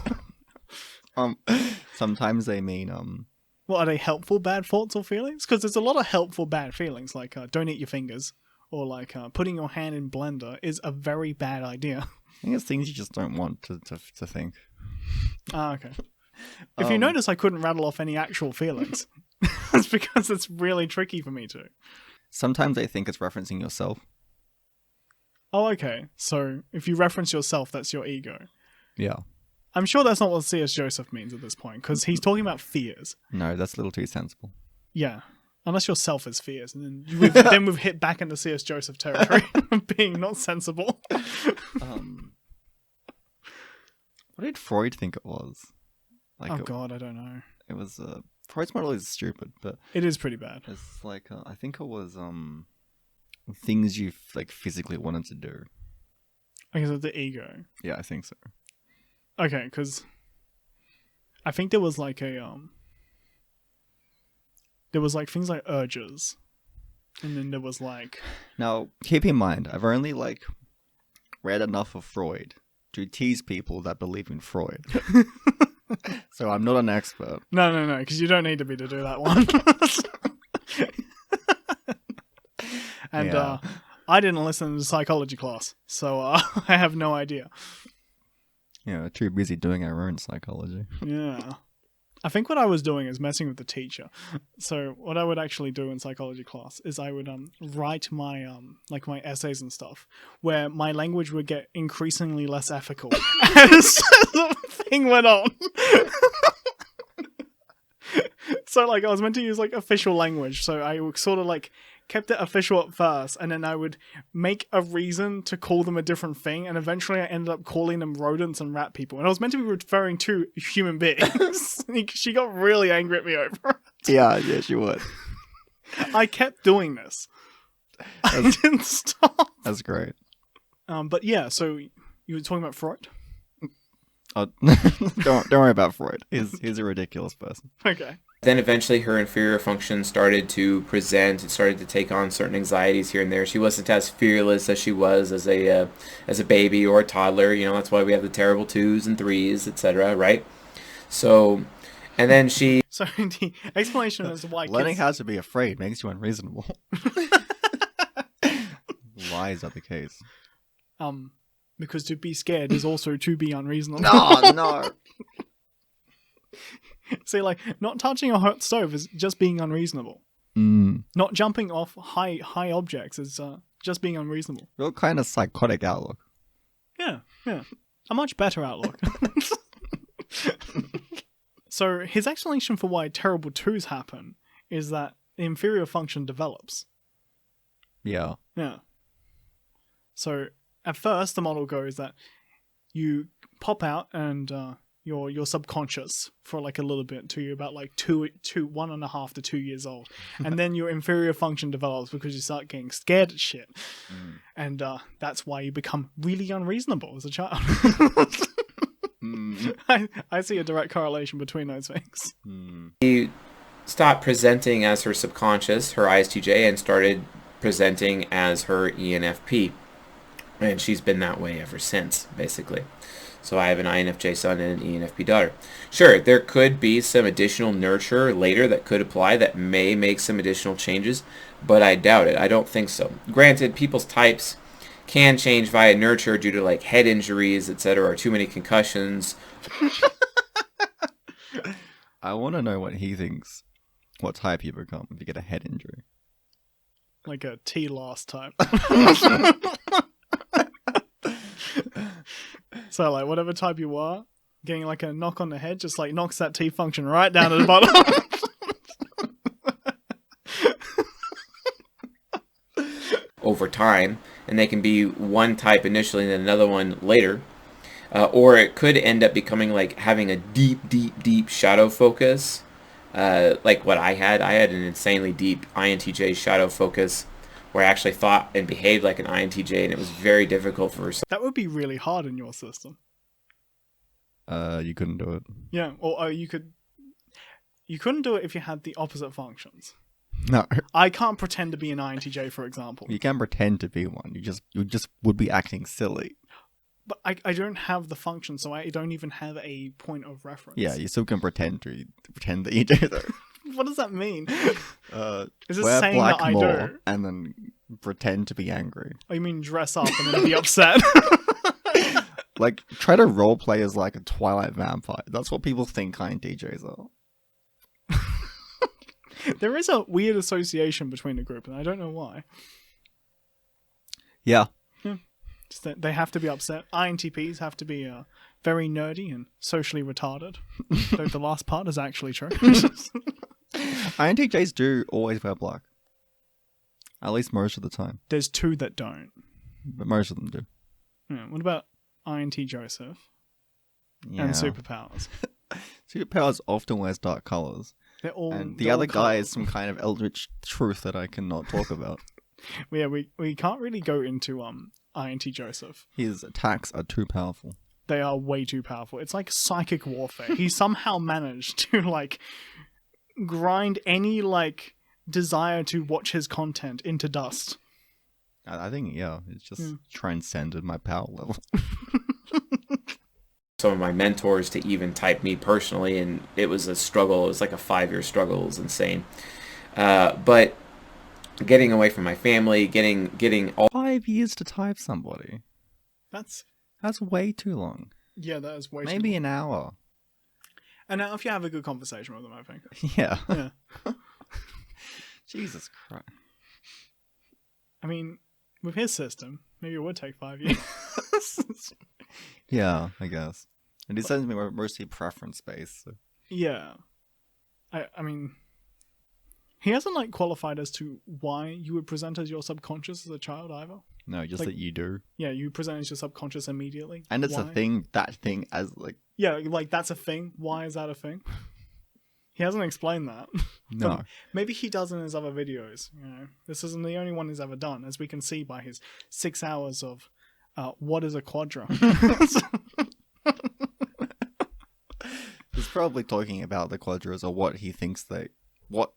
Sometimes they mean What are they, helpful bad thoughts or feelings? Because there's a lot of helpful bad feelings, like don't eat your fingers, or like putting your hand in blender is a very bad idea. I think it's things you just don't want to think. Ah, okay. If you notice, I couldn't rattle off any actual feelings. That's because it's really tricky for me to. Sometimes they think it's referencing yourself. Oh, okay. So if you reference yourself, that's your ego. Yeah. I'm sure that's not what C.S. Joseph means at this point, because he's talking about fears. No, that's a little too sensible. Yeah. Unless your self is fears, and then we've hit back into C.S. Joseph territory of being not sensible. What did Freud think it was? Like God, I don't know. It was Freud's model is stupid, but it is pretty bad. it's like I think it was things you like physically wanted to do. Okay, so the ego. Yeah, I think so. Okay, because I think there was like there was like things like urges, and then there was like. Now, keep in mind, I've only like read enough of Freud to tease people that believe in Freud. So I'm not an expert. No, because you don't need to be to do that one. And Yeah. I didn't listen to psychology class, so I have no idea. too busy doing our own psychology. Yeah. I think what I was doing is messing with the teacher. So what I would actually do in psychology class is I would write my like my essays and stuff, where my language would get increasingly less ethical as the thing went on. So like I was meant to use like official language, so I sort of like kept it official at first, and then I would make a reason to call them a different thing, and eventually I ended up calling them rodents and rat people, and I was meant to be referring to human beings. She got really angry at me over it. Yeah, she would. I kept doing this. I didn't stop. That's great. But yeah, so you were talking about Freud? Oh, don't worry about Freud. He's a ridiculous person. Okay. Then eventually her inferior function started to present. It started to take on certain anxieties here and there. She wasn't as fearless as she was as a baby or a toddler. That's why we have the terrible 2s and 3s, etc. Right? So, and then she... So the explanation as to why learning how to be afraid makes you unreasonable. Lies are the case. Because to be scared is also to be unreasonable. No. See, like, not touching a hot stove is just being unreasonable. Not jumping off high objects is just being unreasonable. Real kind of psychotic outlook. Yeah. A much better outlook. So his explanation for why terrible 2s happen is that the inferior function develops. Yeah. Yeah. So at first the model goes that you pop out and your subconscious for like a little bit to you about like 1.5 to 2 years old, and then your inferior function develops because you start getting scared at shit, and that's why you become really unreasonable as a child. I see a direct correlation between those things. She stopped presenting as her subconscious, her ISTJ, and started presenting as her ENFP, and she's been that way ever since, basically. So I have an INFJ son and an ENFP daughter. Sure, there could be some additional nurture later that could apply that may make some additional changes, but I doubt it. I don't think so. Granted, people's types can change via nurture due to like head injuries, etc., or too many concussions. I want to know what he thinks, what type you become if you get a head injury. Like a T-loss type. So, like, whatever type you are, getting, like, a knock on the head just, like, knocks that T function right down to the bottom. Over time, and they can be one type initially and then another one later. Or it could end up becoming, like, having a deep shadow focus. Like what I had an insanely deep INTJ shadow focus where I actually thought and behaved like an INTJ, and it was very difficult for That would be really hard in your system. You couldn't do it. Yeah, or you couldn't do it if you had the opposite functions. No. I can't pretend to be an INTJ, for example. You can pretend to be one. You just would be acting silly. But I don't have the function, so I don't even have a point of reference. Yeah, you still can pretend that you do though. What does that mean? Is it wear saying black that I more do? and then pretend to be angry. Oh, you mean dress up and then be upset? Like, try to roleplay as like a Twilight vampire. That's what people think INTJs are. There is a weird association between the group, and I don't know why. Yeah. Just that they have to be upset. INTPs have to be very nerdy and socially retarded. Though the last part is actually true. INTJs do always wear black. At least most of the time. There's 2 that don't. But most of them do. Yeah, what about INT Joseph? Yeah. And superpowers? Superpowers often wears dark colors. And the other guy is some kind of eldritch truth that I cannot talk about. Yeah, we can't really go into INT Joseph. His attacks are too powerful. They are way too powerful. It's like psychic warfare. He somehow managed to like grind any like desire to watch his content into dust. I think, yeah, it's just transcended my power level. some of my mentors to even type me personally, and it was a struggle. It was like a 5-year struggle. It was insane. But getting away from my family, getting all 5 years to type somebody. That's way too long. Yeah, that is way too Maybe long. an hour. And now if you have a good conversation with them, I think. Yeah. Yeah. Jesus Christ. I mean, with his system, maybe it would take 5 years. Yeah, I guess. And it sends me mostly preference based. So. Yeah. I mean, he hasn't like qualified as to why you would present as your subconscious as a child either. No, just Like- that you do. Yeah, you present as your subconscious immediately. And it's a Why? thing, that thing as like... Yeah, like that's a thing. Why is that a thing? He hasn't explained that. No. Maybe he does in his other videos. You know, this isn't the only one he's ever done, as we can see by his 6 hours of what is a quadra. He's probably talking about the quadras or what he thinks they... What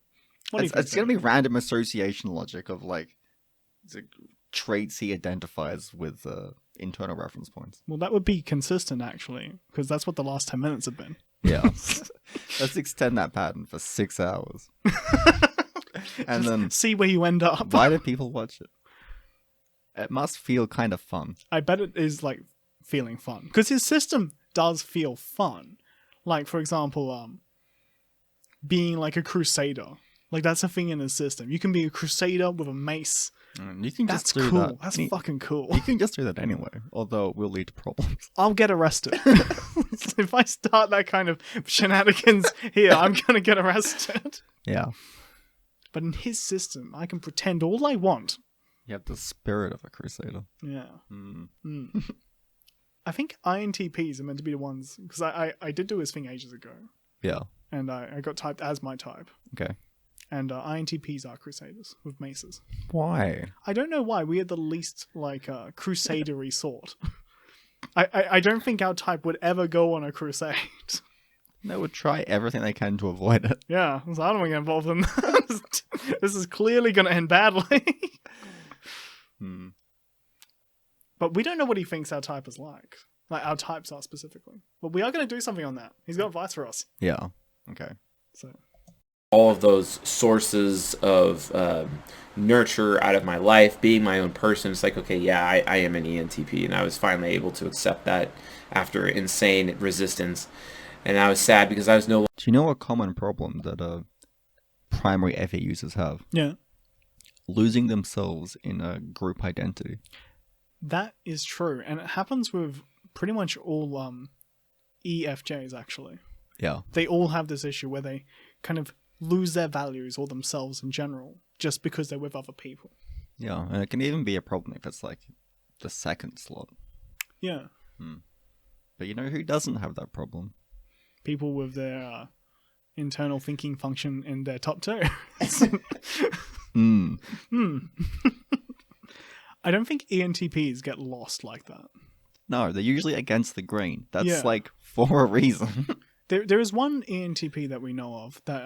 do you It's think going to be random association logic of like the traits he identifies with internal reference points. Well, that would be consistent actually, because that's what the last 10 minutes have been. Yeah. Let's extend that pattern for 6 hours. And then See where you end up. why do people watch it? It must feel kind of fun. I bet it is like feeling fun because his system does feel fun. Like for example, being like a crusader. Like that's a thing in his system. You can be a crusader with a mace. You can That's just do cool. that. That's You- fucking cool. You can just do that anyway, although it will lead to problems. I'll get arrested. If I start that kind of shenanigans here, I'm gonna get arrested. Yeah. But in his system, I can pretend all I want. You have the spirit of a crusader. Yeah. Mm. I think INTPs are meant to be the ones because I did do his thing ages ago, Yeah. and I got typed as my type. Okay. And INTPs are crusaders with maces. Why? I don't know why we are the least like crusadery sort. I don't think our type would ever go on a crusade. They would try everything they can to avoid it. Yeah, so I don't want to get involved in that. This is clearly going to end badly. Hmm. But we don't know what he thinks our type is like our types are specifically. But we are going to do something on that. He's got advice for us. Yeah. Okay. So All of those sources of nurture out of my life, being my own person, it's like, okay, yeah, I am an ENTP, and I was finally able to accept that after insane resistance. And I was sad because I was no Do you know a common problem that primary FA users have? yeah, Losing themselves in a group identity. that is true, and it happens with pretty much all EFJs actually. Yeah. They all have this issue where they kind of lose their values or themselves in general just because they're with other people. Yeah. And it can even be a problem if it's like the second slot. Yeah, But you know who doesn't have that problem? people with their internal thinking function in their top two. Mm. I don't think ENTPs get lost like that. No, they're usually against the grain. That's Yeah. like for a reason. There is one ENTP that we know of that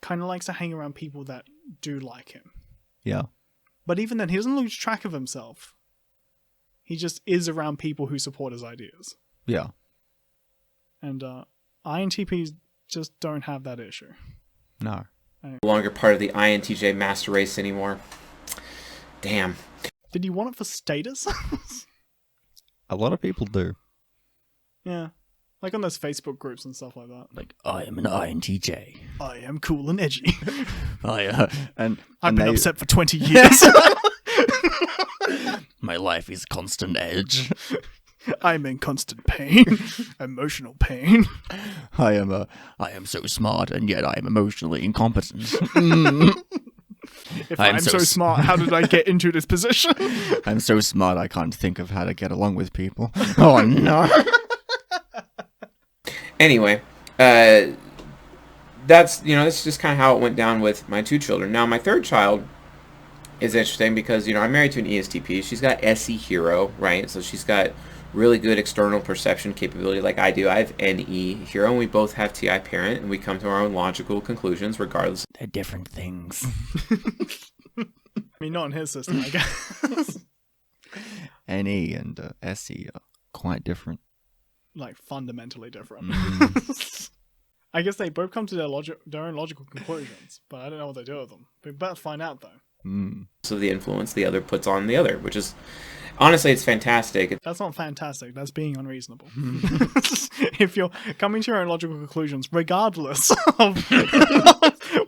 kind of likes to hang around people that do like him. Yeah. But even then, he doesn't lose track of himself. He just is around people who support his ideas. Yeah. And INTPs just don't have that issue. No. longer part of the INTJ master race anymore. Damn. Did you want it for status? A lot of people do. Yeah. Like on those Facebook groups and stuff like that. Like, I am an INTJ. I am cool and edgy. And I've been they- upset for 20 years. My life is constant edge. I'm in constant pain. Emotional pain. I am so smart, and yet I am emotionally incompetent. If I'm I'm so so smart, how did I get into this position? I'm so smart I can't think of how to get along with people. Oh no. Anyway, that's just kind of how it went down with my two children. Now my third child is interesting because I'm married to an ESTP. She's got SE Hero, right? So she's got really good external perception capability like I do. I have NE Hero, and we both have TI Parent, and we come to our own logical conclusions regardless. They're different things. I mean, not in his system, I guess. NE and SE are quite different. Like, fundamentally different. Mm. I guess they both come to their own logical conclusions, but I don't know what they do with them. We better find out, though. So the influence the other puts on the other, which is honestly, it's fantastic. That's not fantastic. That's being unreasonable. If you're coming to your own logical conclusions, regardless of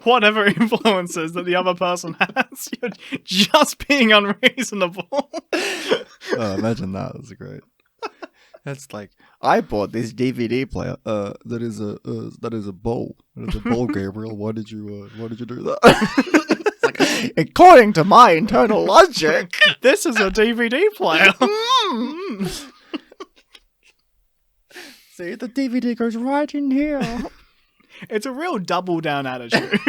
whatever influences that the other person has, you're just being unreasonable. Oh, imagine that. That's great. That's like, I bought this DVD player. That is a bowl. That is a bowl, Gabriel. Why did you do that? It's like, according to my internal logic, this is a DVD player. See, the DVD goes right in here. It's a real double down attitude.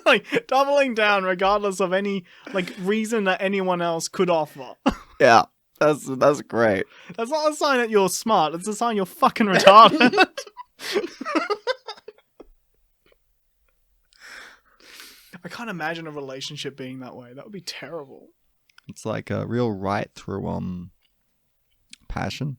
Like doubling down regardless of any like reason that anyone else could offer. Yeah, that's great. That's not a sign that you're smart. It's a sign you're fucking retarded. I can't imagine a relationship being that way. That would be terrible. It's like a real right through passion.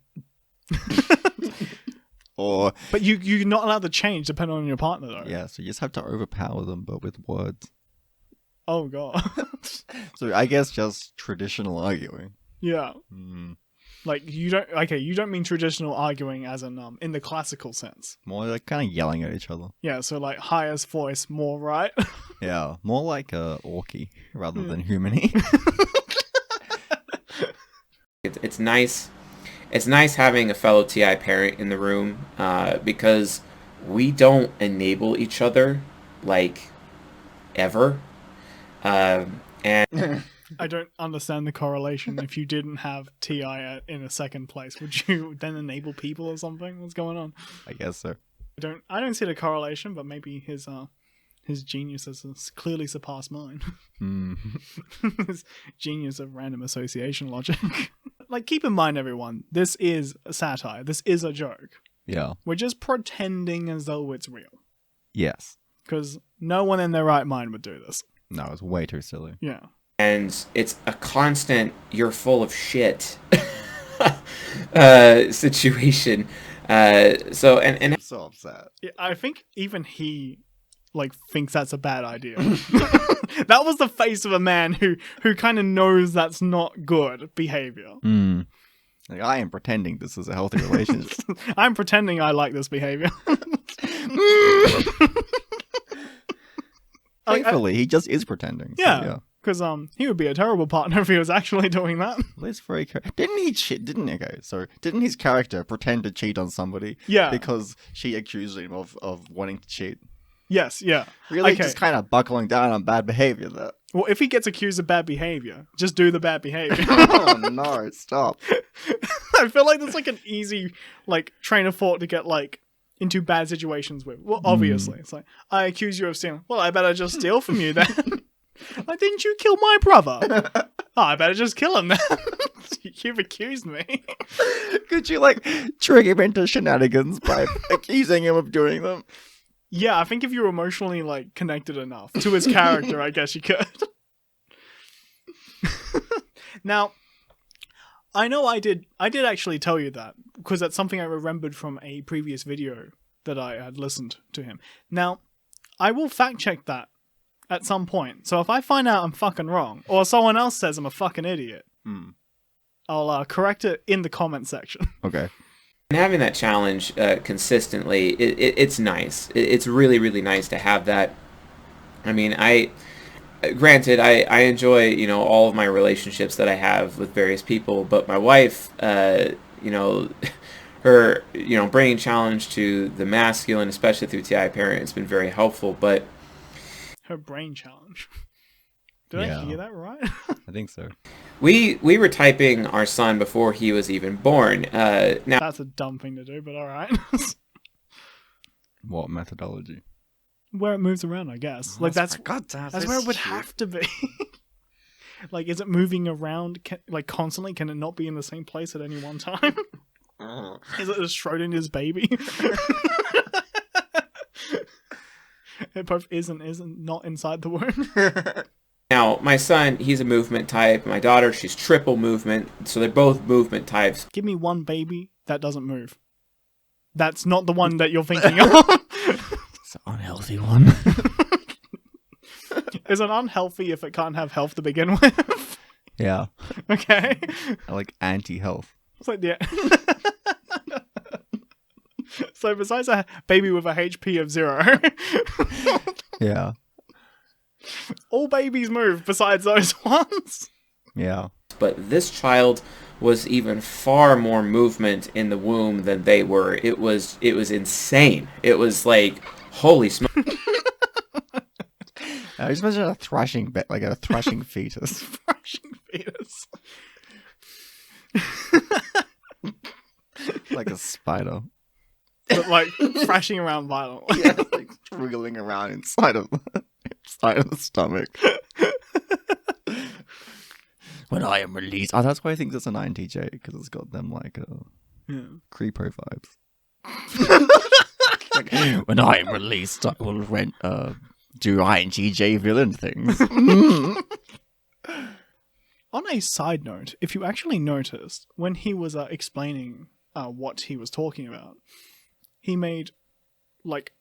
Or but you're not allowed to change depending on your partner though. Yeah, so you just have to overpower them, but with words. Oh god. So I guess just traditional arguing. Yeah. Like you don't mean traditional arguing as in the classical sense. More like kind of yelling at each other. Yeah, so like highest voice, more right. Yeah, more like orky rather than humany. It's nice. It's nice having a fellow TI parent in the room because we don't enable each other like ever. And I don't understand the correlation. If you didn't have TI in a second place, would you then enable people or something? What's going on? I guess so. I don't see the correlation, but maybe his genius has clearly surpassed mine. His genius of random association logic. Like, keep in mind, everyone, this is a satire. This is a joke. Yeah. We're just pretending as though it's real. Yes. Because no one in their right mind would do this. No, it's way too silly. Yeah. And it's a constant "you're full of shit" situation. So I'm so upset. Yeah, I think even he thinks that's a bad idea. That was the face of a man who kind of knows that's not good behavior. Like, I am pretending this is a healthy relationship. I'm pretending I like this behavior. Thankfully, he just is pretending. So, yeah. Because he would be a terrible partner if he was actually doing that. That's very didn't he cheat? Didn't his character pretend to cheat on somebody? Yeah. Because she accused him of wanting to cheat. Yes, yeah. Really, just kind of buckling down on bad behavior there. Well, if he gets accused of bad behavior, just do the bad behavior. Oh no! Stop. I feel like that's an easy train of thought to get into bad situations with. Well, obviously, it's like, I accuse you of stealing. Well, I better just steal from you then. Like, didn't you kill my brother? Oh, I better just kill him then. You've accused me. Could you trick him into shenanigans by accusing him of doing them? Yeah, I think if you're emotionally connected enough to his character, I guess you could. Now, I know I did actually tell you that because that's something I remembered from a previous video that I had listened to him. Now, I will fact check that at some point. So if I find out I'm fucking wrong or someone else says I'm a fucking idiot, I'll correct it in the comment section. Okay. And having that challenge consistently, it's nice. It's really, really nice to have that. I mean, granted, I enjoy, all of my relationships that I have with various people, but my wife, her, bringing challenge to the masculine, especially through TI parent, it's been very helpful, but her brain challenge. Did I hear that right? I think so. We were typing our son before he was even born. Now that's a dumb thing to do, but all right. What methodology? Where it moves around, I guess. That's where it would have to be. Is it moving around constantly? Can it not be in the same place at any one time? Is it a Schrodinger's baby? It both isn't not inside the womb. Now, my son, he's a movement type. My daughter, she's triple movement. So they're both movement types. Give me one baby that doesn't move. That's not the one that you're thinking of. It's an unhealthy one. Is it unhealthy if it can't have health to begin with? Yeah. Okay. I like anti-health. It's like, yeah. So besides a baby with a HP of 0, Yeah. all babies move besides those ones. Yeah. But this child was even far more movement in the womb than they were. It was insane. It was like, holy smoke. I just imagine a thrashing like a thrashing fetus. Thrashing fetus. Like a spider. But like thrashing around violently. Yeah, like wriggling around inside of the stomach. When I am released. Oh, that's why I think that's an INTJ, because it's got them like creepo vibes. Like, when I am released, I will do INTJ villain things. On a side note, if you actually noticed, when he was explaining what he was talking about, he made like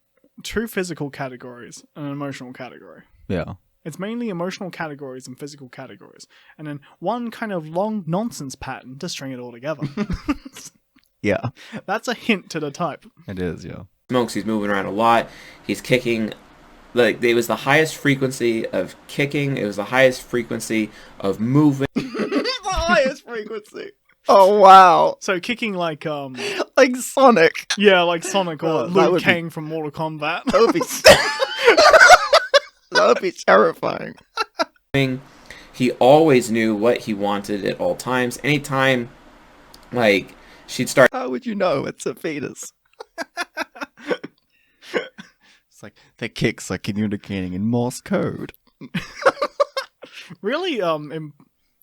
2 physical categories and an emotional category. Yeah. It's mainly emotional categories and physical categories, and then one kind of long nonsense pattern to string it all together. Yeah. That's a hint to the type. It is, yeah. Smokes, he's moving around a lot. He's kicking. Like, it was the highest frequency of kicking. It was the highest frequency of moving. The highest frequency. Oh, wow. So kicking like Like Sonic. yeah, like Sonic or that Liu would be- Kang from Mortal Kombat. That would be... that would be terrifying. He always knew what he wanted at all times. Anytime, like, she'd start. How would you know it's a fetus? It's like the kicks are communicating in Morse code. Really,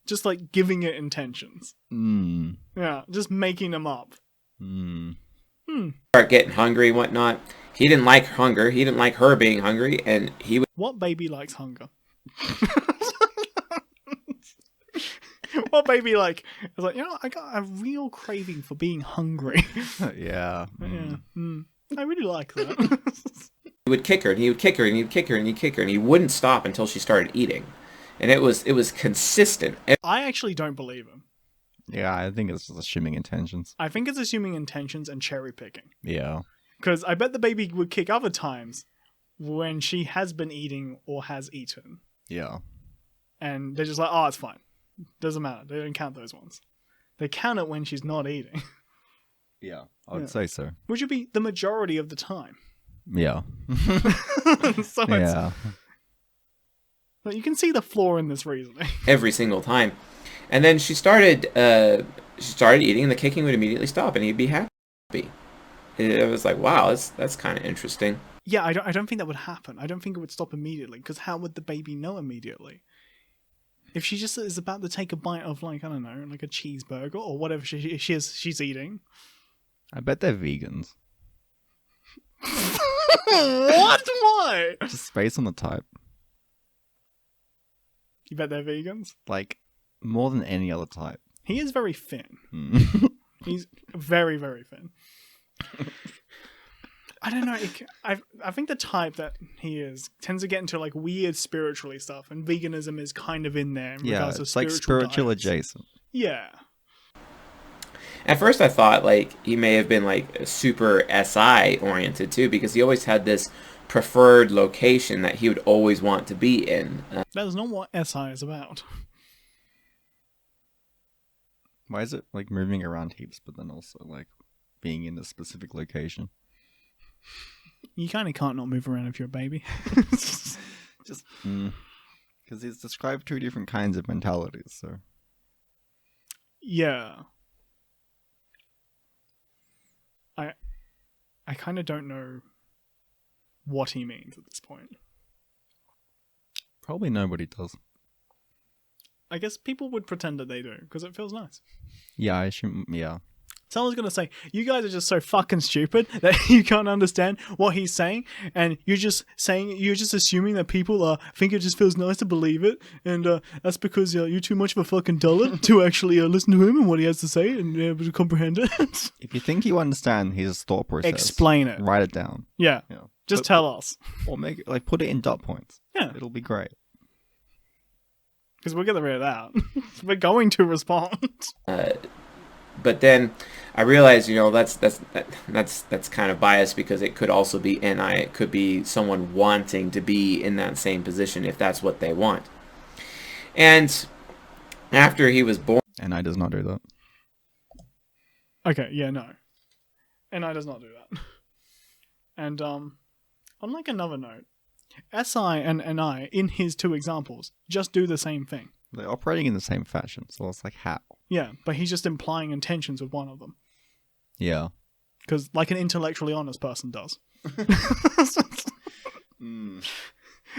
just like giving it intentions. Mm. Yeah, just making them up. Mm. Start getting hungry and whatnot. He didn't like hunger. He didn't like her being hungry, and he would. What baby likes hunger? What baby like is like, you know, I got a real craving for being hungry. Yeah. Yeah, I really like that. He would kick her, and he would kick her, and he'd kick her, and he'd kick her, and he wouldn't stop until she started eating, and it was consistent. I actually don't believe him. Yeah, I think it's just assuming intentions. I think it's assuming intentions and cherry picking. Yeah. Because I bet the baby would kick other times when she has been eating or has eaten. Yeah. And they're just like, oh, it's fine. Doesn't matter. They don't count those ones. They count it when she's not eating. Yeah, I would Yeah. say so. Which would be the majority of the time. Yeah. So it's, Yeah. but you can see the flaw in this reasoning. Every single time. And then she started eating, and the kicking would immediately stop, and he'd be happy. It was like, wow, that's kind of interesting. Yeah, I don't think that would happen. I don't think it would stop immediately, because how would the baby know immediately? If she just is about to take a bite of, like, I don't know, like a cheeseburger or whatever she's eating. I bet they're vegans. What? Why? Just based on the type. You bet they're vegans? Like, more than any other type. He is very thin. Mm. He's very, very thin. I don't know. I think the type that he is tends to get into like weird spiritually stuff, and veganism is kind of in there. In Yeah, regards to it's like spiritual diets. adjacent. Yeah. At first I thought, like, he may have been, like, super SI oriented, too, because he always had this preferred location that he would always want to be in. That is not what SI is about. Why is it like moving around heaps, but then also like being in a specific location? You kind of can't not move around if you're a baby. Just because he's described 2 different kinds of mentalities. So Yeah. I kind of don't know what he means at this point. probably nobody does. I guess people would pretend that they do, because it feels nice. Yeah, I assume. Yeah. Someone's going to say, you guys are just so fucking stupid that you can't understand what he's saying, and you're just assuming that people think it just feels nice to believe it, and that's because you're too much of a fucking dullard to actually listen to him and what he has to say and be able to comprehend it. If you think you understand his thought process, Explain it. Write it down. Yeah. Yeah. Just But- tell us. Or make it like put it in dot points. Yeah. It'll be great. Because we'll get rid of that. We're going to respond. But then I realized, that's kind of biased because it could also be NI. It could be someone wanting to be in that same position if that's what they want. And after he was born... NI does not do that. Okay, yeah, no. NI does not do that. And on like another note, SI and NI, in his two examples, just do the same thing. They're operating in the same fashion, so it's like, how? Yeah, but he's just implying intentions with one of them. Yeah. Because, like an intellectually honest person does.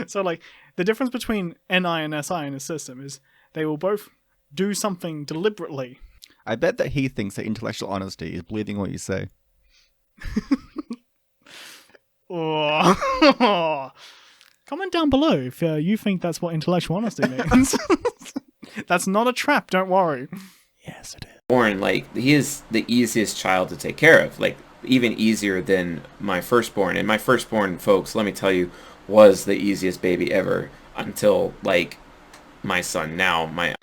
So, like, the difference between NI and SI in a system is they will both do something deliberately. I bet that he thinks that intellectual honesty is believing what you say. Oh. Comment down below if you think that's what intellectual honesty means. That's not a trap, don't worry. Yes, it is. Born, like, he is the easiest child to take care of, like, even easier than my firstborn. And my firstborn, folks, let me tell you, was the easiest baby ever until, like, my son now. My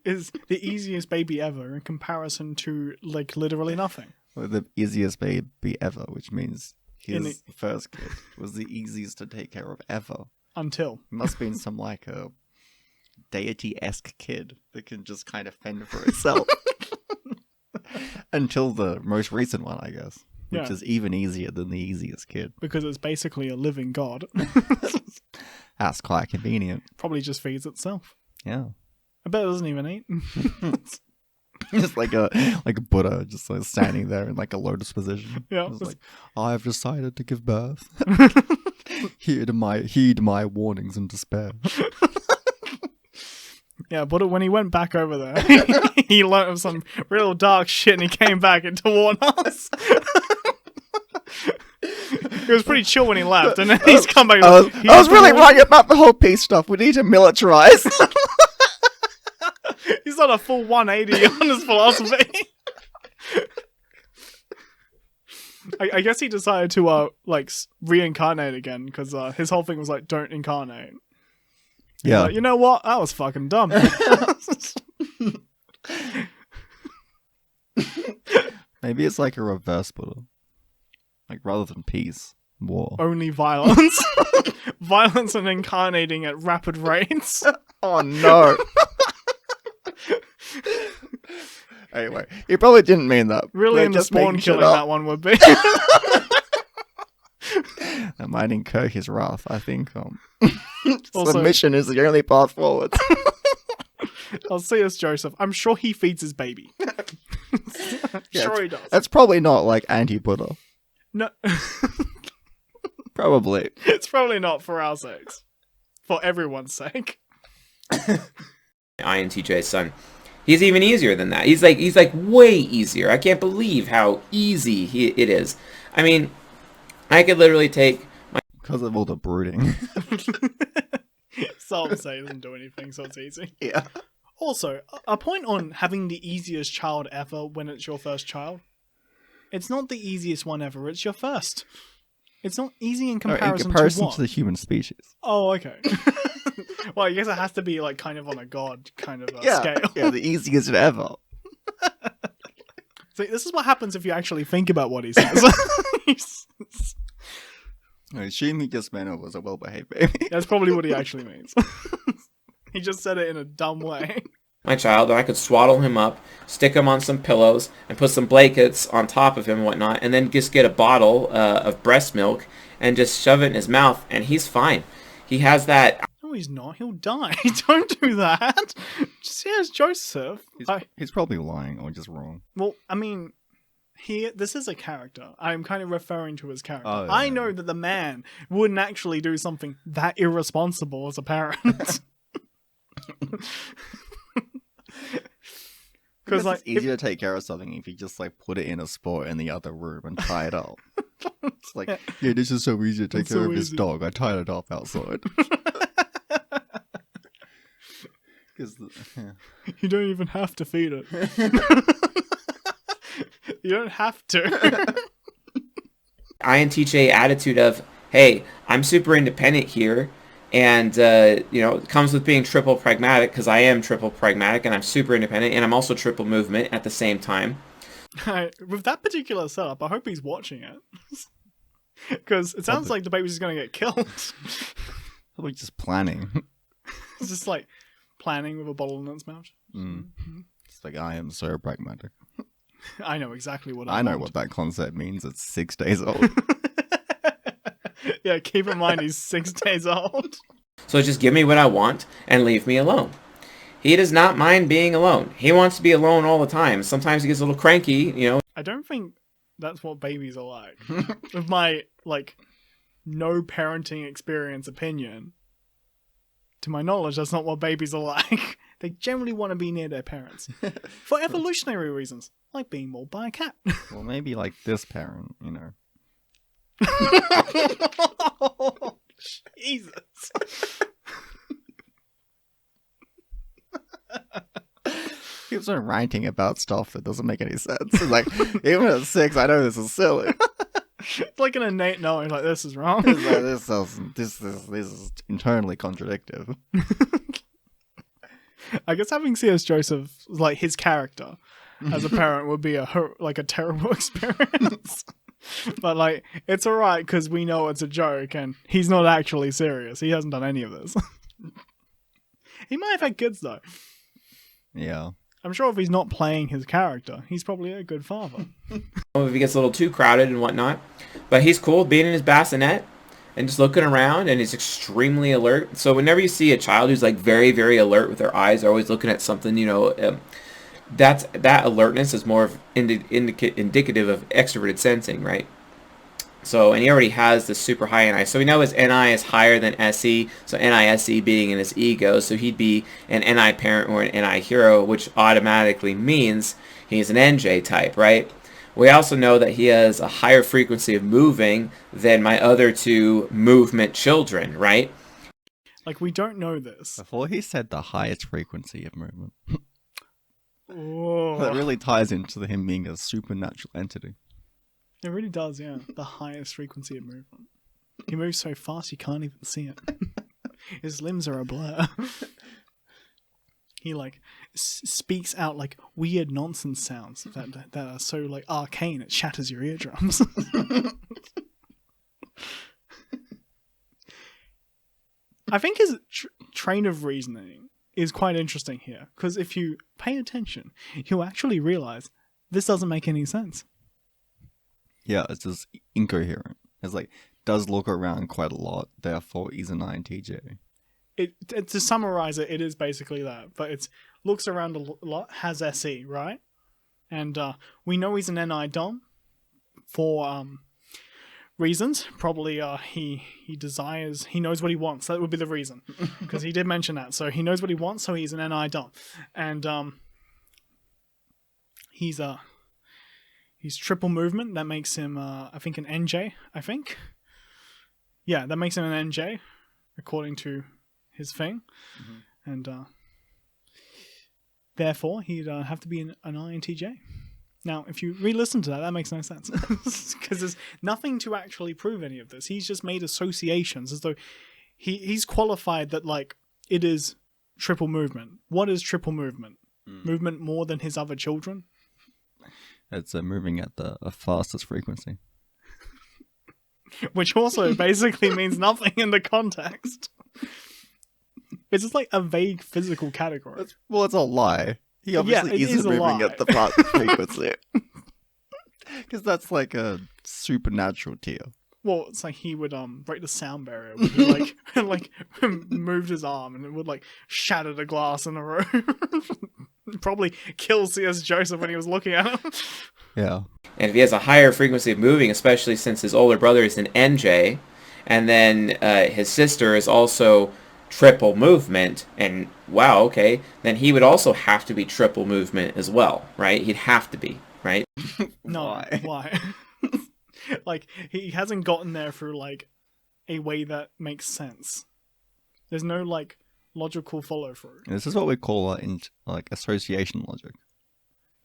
is the easiest baby ever in comparison to, like, literally nothing. Well, the easiest baby ever, which means his first kid was the easiest to take care of ever. Until. It must have been some, like, a deity-esque kid that can just kind of fend for itself. Until the most recent one, I guess. Which is even easier than the easiest kid. Because it's basically a living god. That's quite convenient. Probably just feeds itself. Yeah. I bet it doesn't even eat. Just like a Buddha, just like standing there in like a lotus position. Yeah. It's like, I have decided to give birth. Heed my warnings and despair. Yeah, but when he went back over there, he learnt of some real dark shit and he came back to warn us. He was pretty chill when he left, and then he's come back. I was really right about the whole peace stuff. We need to militarize. He's not a full 180 on his philosophy. I guess he decided to reincarnate again because his whole thing was like, don't incarnate. Yeah. Like, you know what? That was fucking dumb. Maybe it's like a reverse Buddha. Like, rather than peace, war. Only violence. Violence and incarnating at rapid rates. Oh, no. Anyway, he probably didn't mean that. Really, in the spawn killing that one would be. That might incur his wrath, I think. Also, submission is the only path forward. I'll see as Joseph. I'm sure he feeds his baby. Sure he does. That's probably not like anti-Buddha. No. Probably. It's probably not for our sakes. For everyone's sake. INTJ son. He's even easier than that. He's like way easier. I can't believe how easy it is. I mean, I could literally take my... Because of all the brooding. Some say it doesn't do anything, so it's easy. Yeah. Also, a point on having the easiest child ever when it's your first child. It's not the easiest one ever, it's your first. It's not easy in comparison to what? To the human species. Oh, okay. Well, I guess it has to be like kind of on a god kind of scale. Yeah, the easiest ever. See, this is what happens if you actually think about what he says. I assume he just meant it was a well-behaved baby. That's probably what he actually means. He just said it in a dumb way. My child, and I could swaddle him up, stick him on some pillows, and put some blankets on top of him and whatnot, and then just get a bottle of breast milk and just shove it in his mouth, and he's fine. He has that... No, he's not. He'll die. Don't do that. Just here's Joseph. He's probably lying or just wrong. Well, I mean... This is a character. I'm kind of referring to his character. Oh, yeah. I know that the man wouldn't actually do something that irresponsible as a parent. Because it's easier to take care of something if you just like put it in a spot in the other room and tie it up. It's like, yeah, this is so easy to take care of this dog. I tied it up outside. You don't even have to feed it. You don't have to. INTJ attitude of, hey, I'm super independent here, And, it comes with being triple pragmatic, because I am triple pragmatic, and I'm super independent, and I'm also triple movement at the same time. With that particular setup, I hope he's watching it. Because it sounds like the baby's just going to get killed. Probably just planning. It's just like planning with a bottle in its mouth. It's like, I am so pragmatic. I know exactly what I know what that concept means. It's 6 days old. Yeah, keep in mind he's 6 days old. So just give me what I want and leave me alone. He does not mind being alone. He wants to be alone all the time. Sometimes he gets a little cranky, I don't think that's what babies are like. With my, no parenting experience opinion, to my knowledge, that's not what babies are like. They generally want to be near their parents. For evolutionary reasons. Like being mauled by a cat. Well, maybe like this parent, Jesus. Keeps on ranting about stuff that doesn't make any sense. It's like, even at 6, I know this is silly. It's like an innate knowing, like, this is wrong. It's like, this is internally contradictive. I guess having C.S. Joseph, like, his character as a parent would be a terrible experience. But, it's alright because we know it's a joke and he's not actually serious. He hasn't done any of this. He might have had kids, though. Yeah. I'm sure if he's not playing his character, he's probably a good father. If he gets a little too crowded and whatnot. But he's cool being in his bassinet and just looking around, and he's extremely alert. So whenever you see a child who's very, very alert with their eyes, they're always looking at something, that alertness is more of indicative of extroverted sensing, right? So, and he already has the super high NI. So we know his NI is higher than SE. So NI-SE being in his ego. So he'd be an NI parent or an NI hero, which automatically means he's an NJ type, right? We also know that he has a higher frequency of moving than my other two movement children, right? We don't know this. Before he said the highest frequency of movement. Oh. That really ties into him being a supernatural entity. It really does, yeah. The highest frequency of movement. He moves so fast you can't even see it. His limbs are a blur. He speaks out weird nonsense sounds that are so arcane it shatters your eardrums. I think his train of reasoning is quite interesting here, because if you pay attention, you'll actually realize this doesn't make any sense. Yeah, it's just incoherent. It's does look around quite a lot, therefore he's an INTJ. To summarize it, it is basically that. But it looks around a lot, has SE, right? And we know he's an NI Dom for reasons. Probably he desires, he knows what he wants. That would be the reason. Because he did mention that. So he knows what he wants, so he's an NI Dom. And he's triple movement. That makes him, I think, an NJ, I think. Yeah, that makes him an NJ, according to his thing. Mm-hmm. And therefore, he'd have to be an INTJ. Now, if you re-listen to that, that makes no sense. Because there's nothing to actually prove any of this. He's just made associations as though he's qualified that, it is triple movement. What is triple movement? Movement more than his other children? It's moving at the fastest frequency. Which also basically means nothing in the context. It's just a vague physical category. It's a lie. He obviously isn't moving at the fastest frequency. Because that's a supernatural tier. Well, it's he would break the sound barrier when he moved his arm, and it would shatter the glass in the room. Probably kill C.S. Joseph when he was looking at him. Yeah. And if he has a higher frequency of moving, especially since his older brother is an NJ, and then his sister is also triple movement, and wow, okay, then he would also have to be triple movement as well, right? He'd have to be, right? No, why? He hasn't gotten there through a way that makes sense. There's no logical follow through. This is what we call association logic.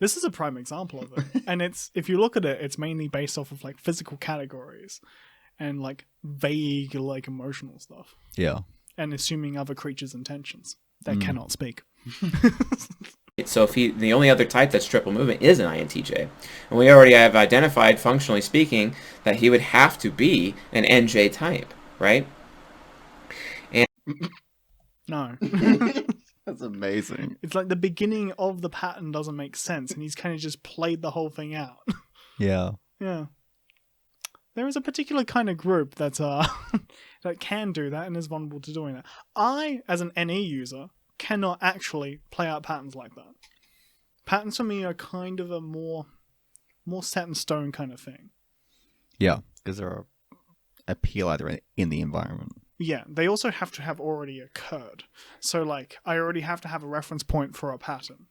This is a prime example of it. And if you look at it, it's mainly based off of physical categories and vague emotional stuff. Yeah. and assuming other creatures' intentions that cannot speak. So if the only other type that's triple movement is an INTJ, and we already have identified, functionally speaking, that he would have to be an NJ type, right? No. That's amazing. It's like the beginning of the pattern doesn't make sense, and he's kind of just played the whole thing out. Yeah. Yeah. There is a particular kind of group that that can do that and is vulnerable to doing that. I, as an NE user, cannot actually play out patterns like that. Patterns for me are kind of a more set in stone kind of thing. Yeah, because there are appeal either in the environment. Yeah, they also have to have already occurred. So, like, I already have to have a reference point for a pattern.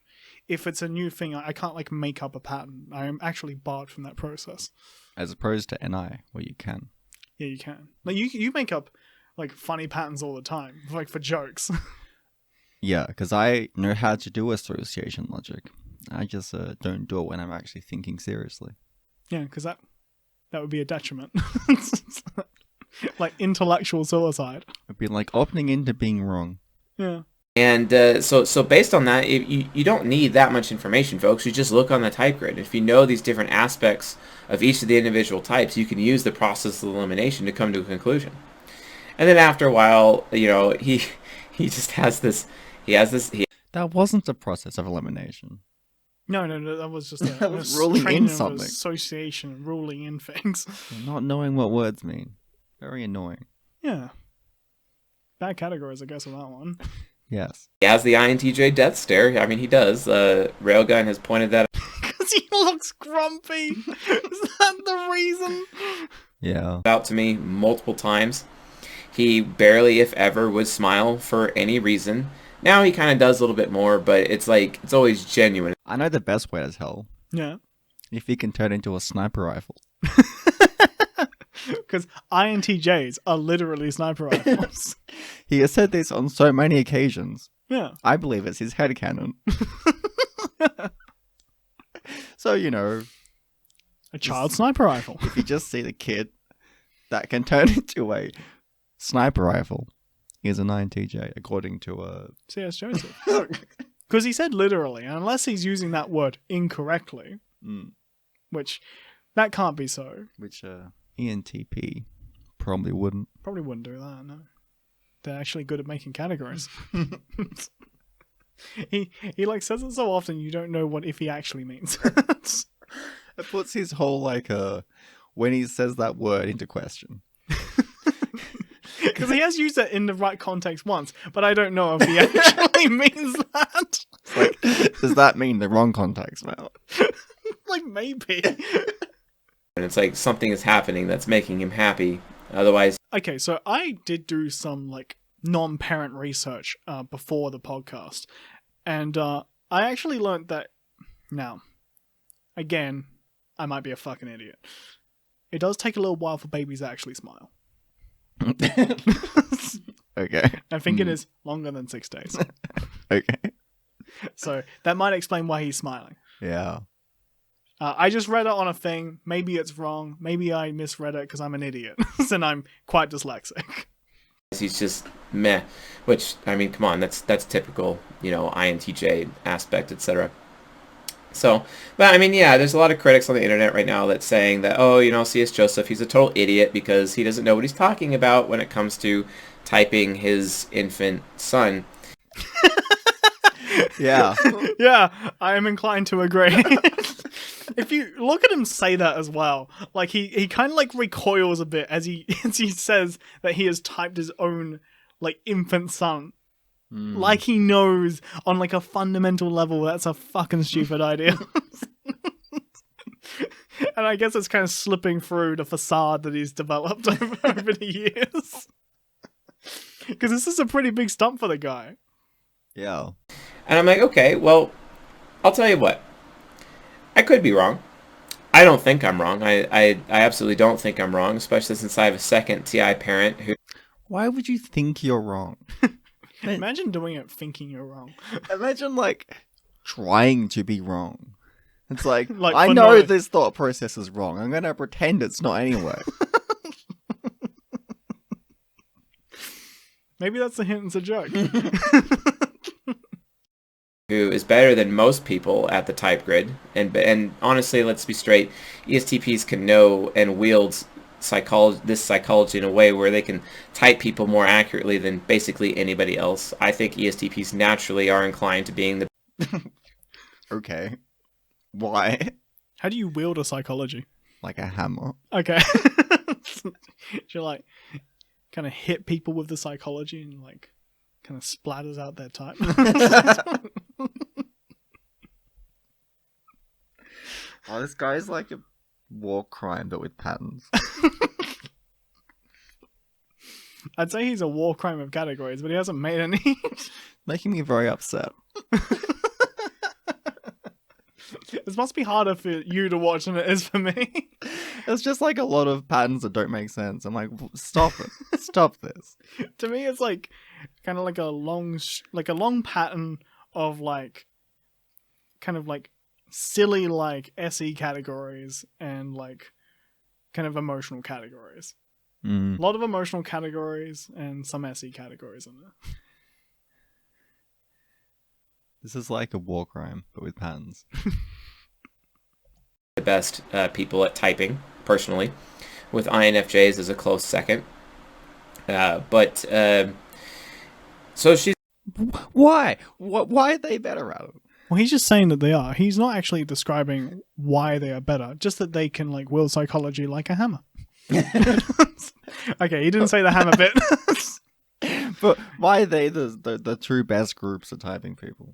If it's a new thing, I can't, like, make up a pattern. I am actually barred from that process. As opposed to NI, where you can. Yeah, you can. Like, you make up, like, funny patterns all the time, like, for jokes. Yeah, because I know how to do association logic. I just don't do it when I'm actually thinking seriously. Yeah, because that would be a detriment. Like intellectual suicide. It'd be like opting into being wrong. Yeah. And so based on that, you don't need that much information, folks. You just look on the type grid. If you know these different aspects of each of the individual types, you can use the process of elimination to come to a conclusion. And then after a while, he just has this. That wasn't a process of elimination. No, that was just That was ruling in something. Association, ruling in things. Not knowing what words mean. Very annoying. Yeah. Bad categories, I guess, on that one. Yes. He has the INTJ death stare. I mean, he does. Railgun has pointed that Because he looks grumpy. Is that the reason? Yeah. out to me multiple times. He barely, if ever, would smile for any reason. Now he kind of does a little bit more, but it's like, it's always genuine. I know the best way to tell. Yeah. If he can turn into a sniper rifle. Because INTJs are literally sniper rifles. He has said this on so many occasions. Yeah. I believe it's his headcanon. So, A child sniper rifle. if you just see the kid that can turn into a sniper rifle is an INTJ, according to C.S. Joseph. Because he said literally, unless he's using that word incorrectly, which that can't be so. which ENTP probably wouldn't. Probably wouldn't do that, no. They're actually good at making categories. He like says it so often you don't know what if he actually means. It puts his whole when he says that word into question. Because he has used it in the right context once, but I don't know if he actually means that. Like, does that mean the wrong context now? Like, maybe. And it's like something is happening that's making him happy. Otherwise, Okay, so I did do some, like, non-parent research before the podcast. And I actually learned that... Now, again, I might be a fucking idiot. It does take a little while for babies to actually smile. Okay. I think it is longer than 6 days. Okay. So that might explain why he's smiling. Yeah. I just read it on a thing. Maybe it's wrong. Maybe I misread it because I'm an idiot. And I'm quite dyslexic. he's just meh. Which, I mean, come on, that's typical, INTJ aspect, etc. So, but I mean, yeah, there's a lot of critics on the internet right now that's saying that, C.S. Joseph, he's a total idiot because he doesn't know what he's talking about when it comes to typing his infant son. Yeah. Yeah, I am inclined to agree. If you look at him say that as well, like he kind of like recoils a bit as he says that he has typed his own like infant son. Like he knows on like a fundamental level that's a fucking stupid idea. And I guess it's kind of slipping through the facade that he's developed over the years. Because this is a pretty big stump for the guy. Yeah. And I'm like, okay, well, I'll tell you what. I could be wrong. I don't think I'm wrong. I absolutely don't think I'm wrong, especially since I have a second TI parent who... Why would you think you're wrong? Imagine doing it thinking you're wrong. Imagine, trying to be wrong. It's like Like, I for know no- this thought process is wrong. I'm going to pretend it's not anyway. Maybe that's a hint. It's a joke. Who is better than most people at the type grid, and honestly, let's be straight, ESTPs can know and wield psychology in a way where they can type people more accurately than basically anybody else. I think ESTPs naturally are inclined to being the Okay. Why? How do you wield a psychology? Like a hammer. Okay. You like kind of hit people with the psychology and like kind of splatters out their type. Oh, this guy's like a war crime, but with patterns. I'd say he's a war crime of categories, but he hasn't made any. Making me very upset. This must be harder for you to watch than it is for me. It's just like a lot of patterns that don't make sense. I'm like, stop it. Stop this. To me, it's like kind of like a long pattern of like kind of like silly like SE categories and like kind of emotional categories. A lot of emotional categories and some SE categories in there. This is like a war crime, but with patterns. the best people at typing, personally, with INFJs as a close second. So she's... Why? Why are they better at it? Well, he's just saying that they are. He's not actually describing why they are better, just that they can like wield psychology like a hammer. Okay, he didn't say the hammer bit. But why are they the true best groups of typing people?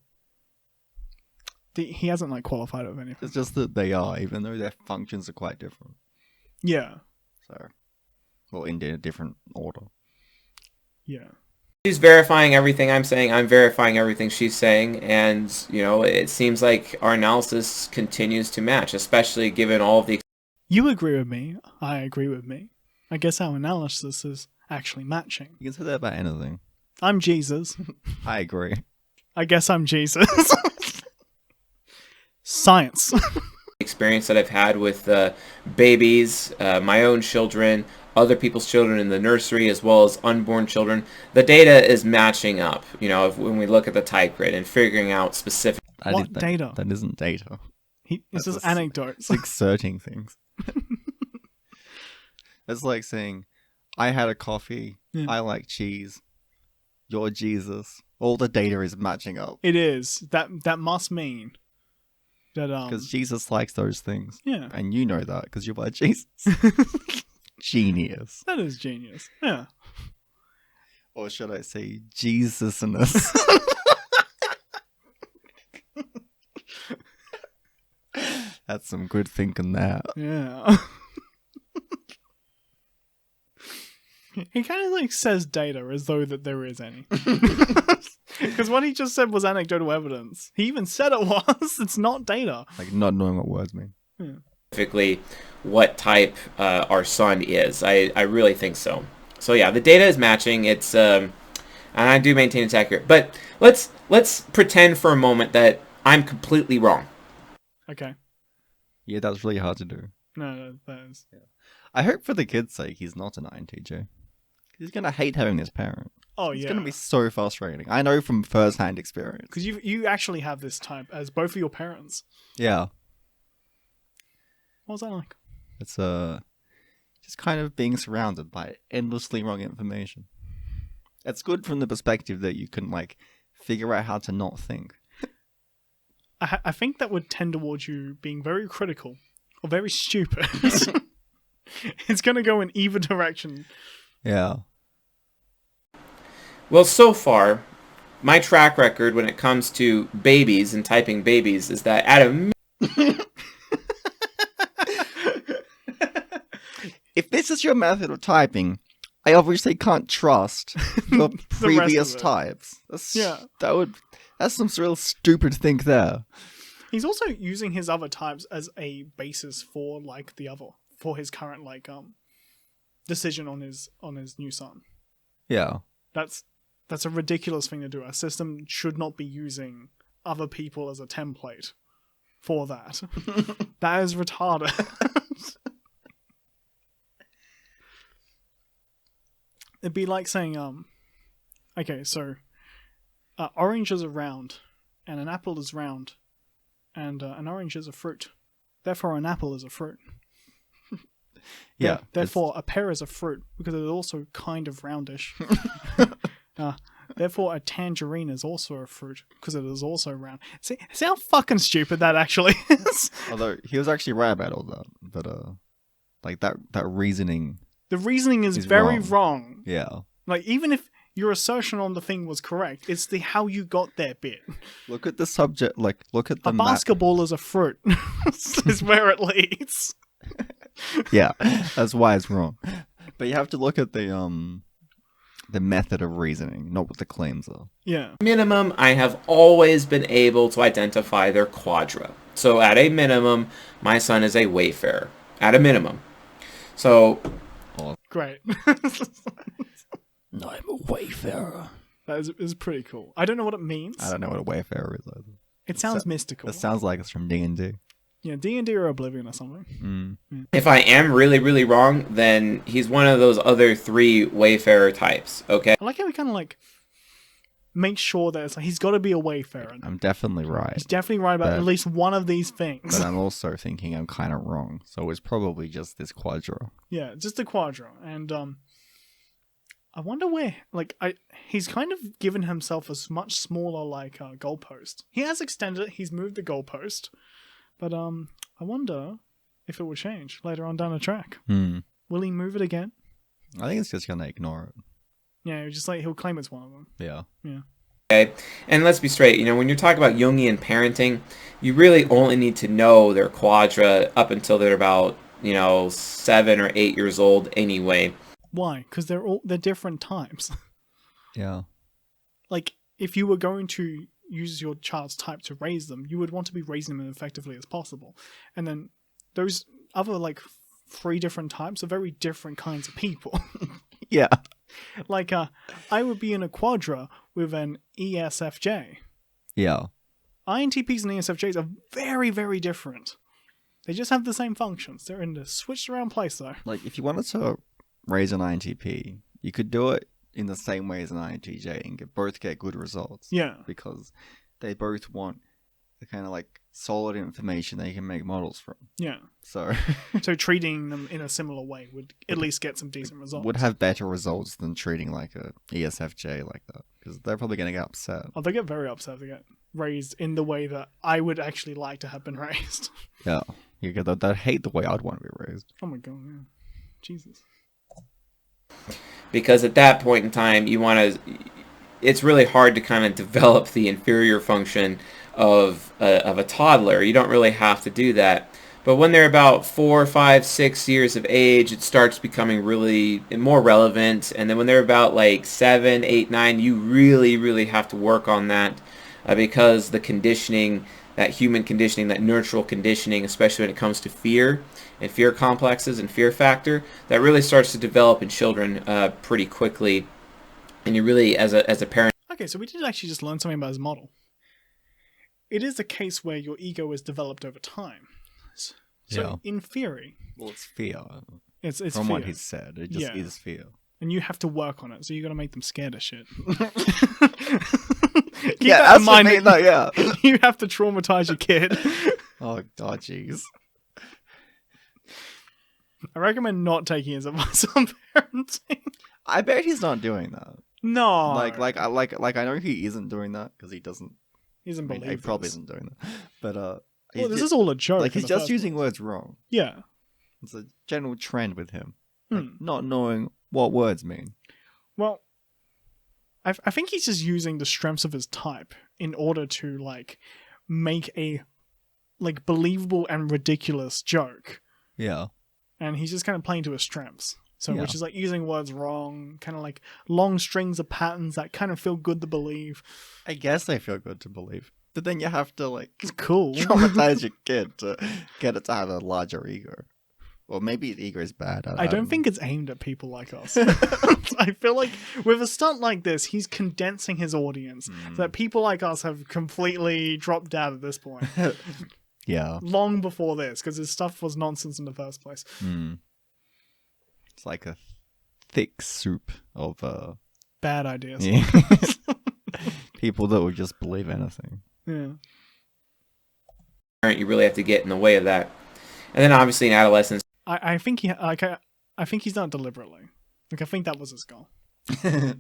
He hasn't like qualified it with anything. It's just that they are, even though their functions are quite different. Yeah. So, well, in a different order. Yeah. She's verifying everything I'm saying. I'm verifying everything she's saying. And, you know, it seems like our analysis continues to match, especially given all of the... You agree with me. I agree with me. I guess our analysis is actually matching. You can say that about anything. I'm Jesus. I agree. I guess I'm Jesus. Science. experience that I've had with babies, my own children, other people's children in the nursery, as well as unborn children. The data is matching up, you know, when we look at the type grid and figuring out specific... What data? That isn't data. This is anecdotes. It's exerting things. It's like saying, I had a coffee, I like cheese, you're Jesus. All the data is matching up. It is. That must mean that because Jesus likes those things. Yeah. And you know that because you're by Jesus. Genius. That is genius. Yeah. Or should I say Jesus-ness? That's some good thinking there. Yeah. He kind of like says data as though that there is any. Because what he just said was anecdotal evidence. He even said it was. It's not data. Like not knowing what words mean. Yeah. Specifically what type our sun is. I really think so. So yeah, the data is matching. It's and I do maintain it's accurate. But let's pretend for a moment that I'm completely wrong. Okay. Yeah, that's really hard to do. No, that is. Yeah. I hope for the kid's sake he's not an INTJ. He's going to hate having this parent. Oh, It's yeah. going to be so frustrating. I know from first-hand experience. Because you actually have this type as both of your parents. Yeah. What was that like? It's just kind of being surrounded by endlessly wrong information. It's good from the perspective that you can, like, figure out how to not think. I think that would tend towards you being very critical or very stupid. It's going to go in either direction. Yeah. Well, so far, my track record when it comes to babies and typing babies is that out of... If this is your method of typing, I obviously can't trust your previous of it. types. Yeah. That's some real stupid think there. He's also using his other types as a basis for like for his current like decision on his new son. Yeah. That's a ridiculous thing to do. Our system should not be using other people as a template for that. That is retarded. It'd be like saying Okay, so oranges are round, and an apple is round, and an orange is a fruit. Therefore, an apple is a fruit. Yeah. Therefore, a pear is a fruit because it's also kind of roundish. Therefore, a tangerine is also a fruit because it is also round. See how fucking stupid that actually is? Although he was actually right about all that, but like that reasoning. The reasoning is He's very wrong. wrong. Yeah. Like, even if your assertion on the thing was correct, it's the how you got there bit. Look at the subject. Like, look at the A basketball is a fruit. Is where it leads. Yeah, that's why it's wrong. But you have to look at the method of reasoning, not what the claims are. Yeah. Minimum, I have always been able to identify their quadra. So at a minimum, my son is a wayfarer. At a minimum. So Great. No, I'm a wayfarer. That is pretty cool. I don't know what it means. I don't know what a wayfarer is either. It sounds mystical. It sounds like it's from D&D. Yeah, D&D or Oblivion or something. if I am really, really wrong, then he's one of those other 3 wayfarer types, okay? I like how we kind of like make sure that it's like he's got to be a wayfarer. I'm definitely right. He's definitely right about at least one of these things. But I'm also thinking I'm kind of wrong. So it's probably just this quadra. Yeah, just a quadra. And I wonder where, like, he's kind of given himself a much smaller, like, goalpost. He has extended it, he's moved the goalpost, but I wonder if it will change later on down the track. Will he move it again? I think it's just going to ignore it. Yeah, just like he'll claim it's one of them. Yeah. Yeah. Okay, and let's be straight, you know, when you're talking about Jungian parenting, you really only need to know their quadra up until they're about, 7 or 8 years old anyway. Why? Because they're different types. Yeah. Like, if you were going to use your child's type to raise them, you would want to be raising them as effectively as possible. And then those other, like, 3 different types are very different kinds of people. Yeah. Like, I would be in a quadra with an ESFJ. Yeah. INTPs and ESFJs are very, very different. They just have the same functions. They're in the switched around place, though. Like, if you wanted to raise an INTP, you could do it in the same way as an INTJ and both get good results. Yeah. Because they both want the kind of, like, solid information that you can make models from. Yeah. So treating them in a similar way would at least get some decent results. would have better results than treating like a ESFJ like that, because they're probably going to get upset. Oh, they get very upset if they get raised in the way that I would actually like to have been raised. Yeah, they'd hate the way I'd want to be raised. Oh my god, yeah. Jesus. Because at that point in time, it's really hard to kind of develop the inferior function of a toddler. You don't really have to do that. But when they're about 4, 5, 6 years of age, it starts becoming really more relevant. And then when they're about like 7, 8, 9, you really, really have to work on that because the conditioning, that human conditioning, that nurtural conditioning, especially when it comes to fear and fear complexes and fear factor, that really starts to develop in children pretty quickly. And you really, as a parent... Okay, so we did actually just learn something about his model. It is a case where your ego is developed over time. So in theory... Well, it's fear. It's From fear. what he said, it just is fear. And you have to work on it, so you got to make them scared of shit. Yeah, that's in mind. Yeah. You have to traumatize your kid. Oh, God, jeez. I recommend not taking his advice on parenting. I bet he's not doing that. No. I know he isn't doing that because he doesn't. He doesn't believe he probably isn't doing that. But well, this is all a joke. Like, he's just using words wrong. Yeah. It's a general trend with him. Like, not knowing what words mean. Well, I think he's just using the strengths of his type in order to, like, make a, like, believable and ridiculous joke. Yeah. And he's just kind of playing to his strengths. So, which is, like, using words wrong, kind of like long strings of patterns that kind of feel good to believe. I guess they feel good to believe. But then you have to, like, it's cool. traumatize your kid to get it to have a larger ego. Or maybe the ego is bad. I don't think it's aimed at people like us. I feel like with a stunt like this, he's condensing his audience so that people like us have completely dropped out at this point. Yeah. Long before this, because his stuff was nonsense in the first place. It's like a thick soup of bad ideas. Yeah. People that would just believe anything. Yeah. You really have to get in the way of that. And then obviously in adolescence, I think I think he's done it deliberately. Like, I think that was his goal.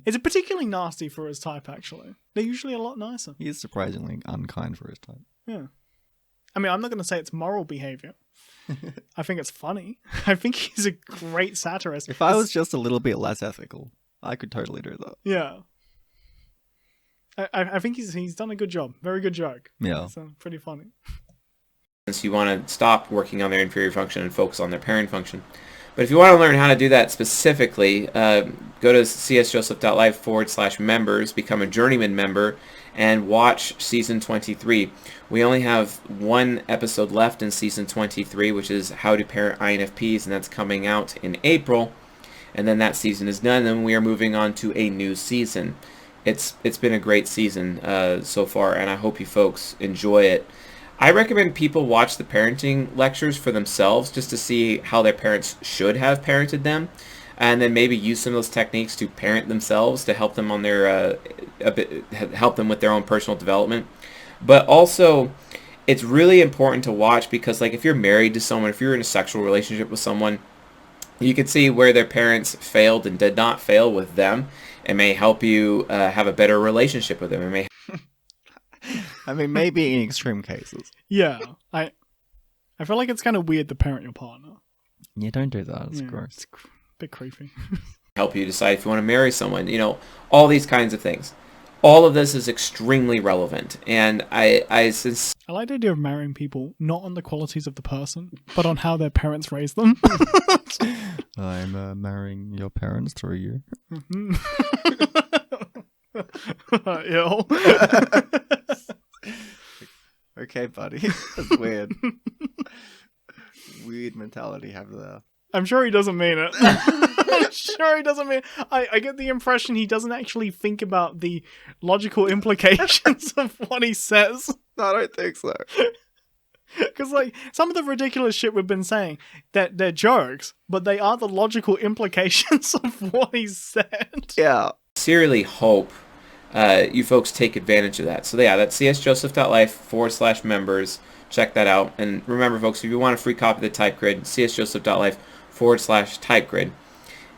It's particularly nasty for his type, actually. They're usually a lot nicer. He is surprisingly unkind for his type. Yeah. I mean, I'm not going to say it's moral behavior. I think it's funny. I think he's a great satirist. If I was just a little bit less ethical, I could totally do that. Yeah. I think he's done a good job. Very good joke. Yeah. It's pretty funny. you want to stop working on their inferior function and focus on their parent function. But if you want to learn how to do that specifically, go to csjoseph.life/members, become a journeyman member, and watch season 23. We only have one episode left in season 23, which is How to Parent INFPs, and that's coming out in April. And then that season is done, and we are moving on to a new season. It's been a great season so far, and I hope you folks enjoy it. I recommend people watch the parenting lectures for themselves just to see how their parents should have parented them, and then maybe use some of those techniques to parent themselves to help them on their help them with their own personal development. But also, it's really important to watch because, like, if you're married to someone, if you're in a sexual relationship with someone, you can see where their parents failed and did not fail with them. It may help you have a better relationship with them. It may. I mean, maybe in extreme cases. Yeah. I feel like it's kind of weird to parent your partner. Yeah, don't do that. It's Yeah, gross. it's a bit creepy. Help you decide if you want to marry someone. You know, all these kinds of things. All of this is extremely relevant, and I like the idea of marrying people not on the qualities of the person, but on how their parents raised them. I'm marrying your parents through you. Ill. Okay, buddy. That's weird. Weird mentality you have there. I'm sure he doesn't mean it. I'm sure he doesn't mean it. I get the impression he doesn't actually think about the logical implications of what he says. No, I don't think so. Because, like, some of the ridiculous shit we've been saying, that they're jokes, but they are the logical implications of what he said. Yeah. sincerely hope you folks take advantage of that. So yeah, that's csjoseph.life/members. Check that out. And remember, folks, if you want a free copy of the type grid, csjoseph.life/type grid.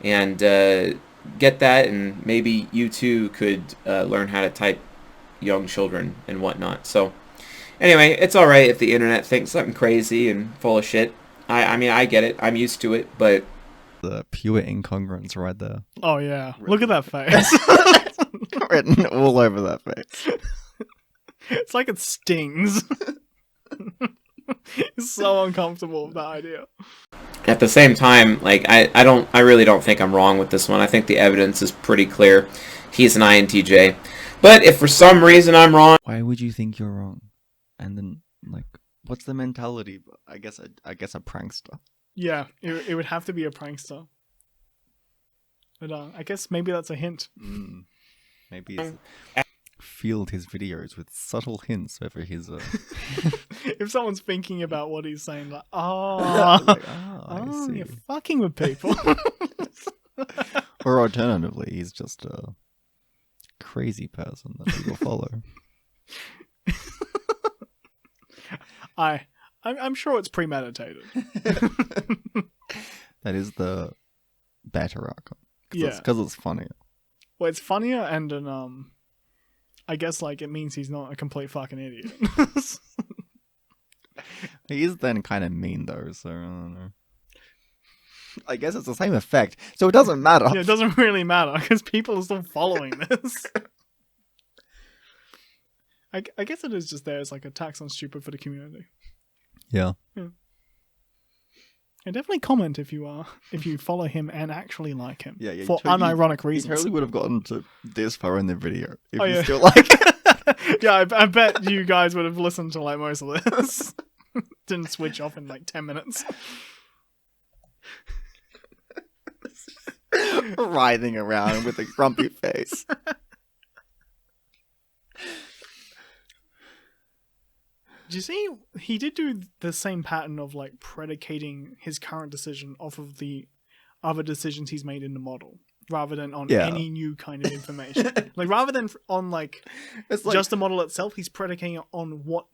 And get that, and maybe you too could learn how to type young children and whatnot. So anyway, it's alright if the internet thinks I'm crazy and full of shit. I mean, I get it. I'm used to it, but... The pure incongruence right there. Oh, yeah. Look at that face. Written all over that face. It's like it stings. It's so uncomfortable with that idea. At the same time, like, I really don't think I'm wrong with this one. I think the evidence is pretty clear. He's an INTJ. But if for some reason I'm wrong... Why would you think you're wrong? And then, like, what's the mentality? I guess a prankster. Yeah, it would have to be a prankster. But I guess maybe that's a hint. Maybe he's filled his videos with subtle hints over his... If someone's thinking about what he's saying, like, I see. you're fucking with people. Or alternatively, he's just a crazy person that people follow. I'm sure it's premeditated. That is the better outcome. Yeah. Because it's funnier. Well, it's funnier, and I guess, like, it means he's not a complete fucking idiot. He is then kind of mean, though, so I don't know. I guess it's the same effect, so it doesn't matter. Yeah, it doesn't really matter, because people are still following this. I guess it is just there as, like, a tax on stupid for the community. Yeah. And definitely comment if you follow him and actually like him. Yeah, for unironic You reasons. totally would have gotten to this far in the video if you yeah. still like it. Yeah, I bet you guys would have listened to, like, most of this. Didn't switch off in, like, 10 minutes. Writhing around with a grumpy face. Do you see, he did do the same pattern of, like, predicating his current decision off of the other decisions he's made in the model. rather than on Yeah. any new kind of information. Like rather than on like It's like, just the model itself, he's predicating it on what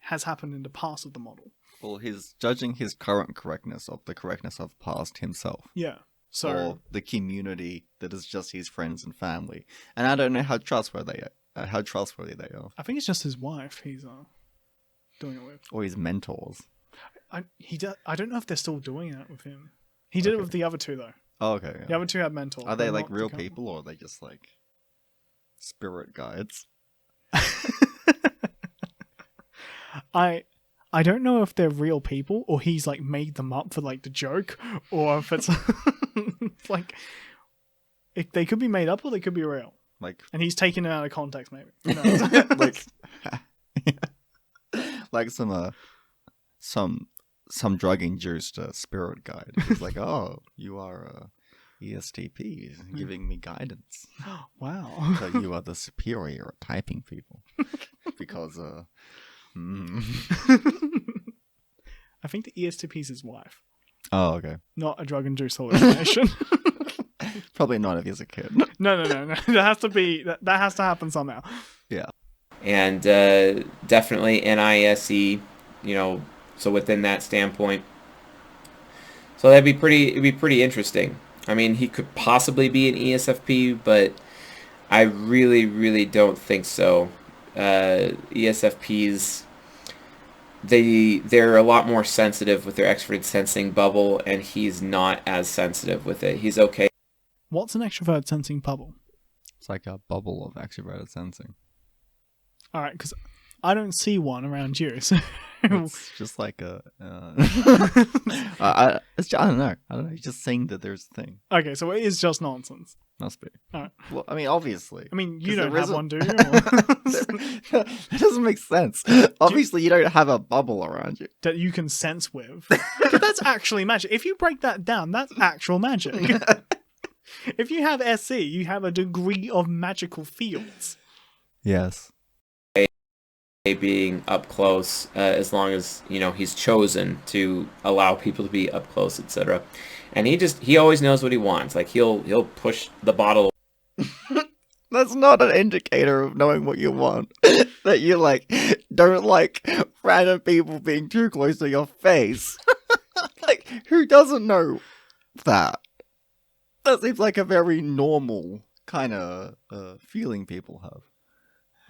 has happened in the past of the model. well, he's judging his current correctness of the correctness of past himself. Yeah. So Or the community that is just his friends and family. And I don't know how trustworthy they are. I think it's just his wife he's doing it with. Or his mentors. I don't know if they're still doing it with him. He did it with the other two though. Oh, okay. Yeah. The other two had mentors. Are they but like not real the couple. people or are they just like spirit guides? I don't know if they're real people or he's like made them up for like the joke, or if it's like they could be made up or they could be real, Like, and he's taken it out of context. Maybe who knows? like some drug induced spirit guide. He's like, oh, you are a ESTP giving me guidance. Wow. So you are the superior at typing people because I think the ESTP is his wife, Oh, okay. not a drug-induced hallucination. Probably not if he's a kid. No. That has to be that has to happen somehow. Yeah. And definitely NISE, so within that standpoint. So it'd be pretty interesting. I mean, he could possibly be an ESFP, but I really, really don't think so. ESFPs, they're a lot more sensitive with their extroverted sensing bubble, and he's not as sensitive with it. He's okay. What's an extrovert sensing bubble? It's like a bubble of extroverted sensing. All right, because I don't see one around you. So It's just like a. I don't know. He's just saying that there's a thing. okay, so it is just nonsense. Must be. All right. Well, I mean, obviously. I mean, you 'Cause don't there have isn't- one, do you? That doesn't make sense. Obviously, you don't have a bubble around you. That you can sense with. But that's actually magic. If you break that down, that's actual magic. If you have SC, you have a degree of magical fields. Yes. Being up close, as long as he's chosen to allow people to be up close, etc. And he always knows what he wants. Like he'll push the bottle. That's not an indicator of knowing what you want. That you don't like random people being too close to your face. Like, who doesn't know that? That seems like a very normal kind of feeling people have.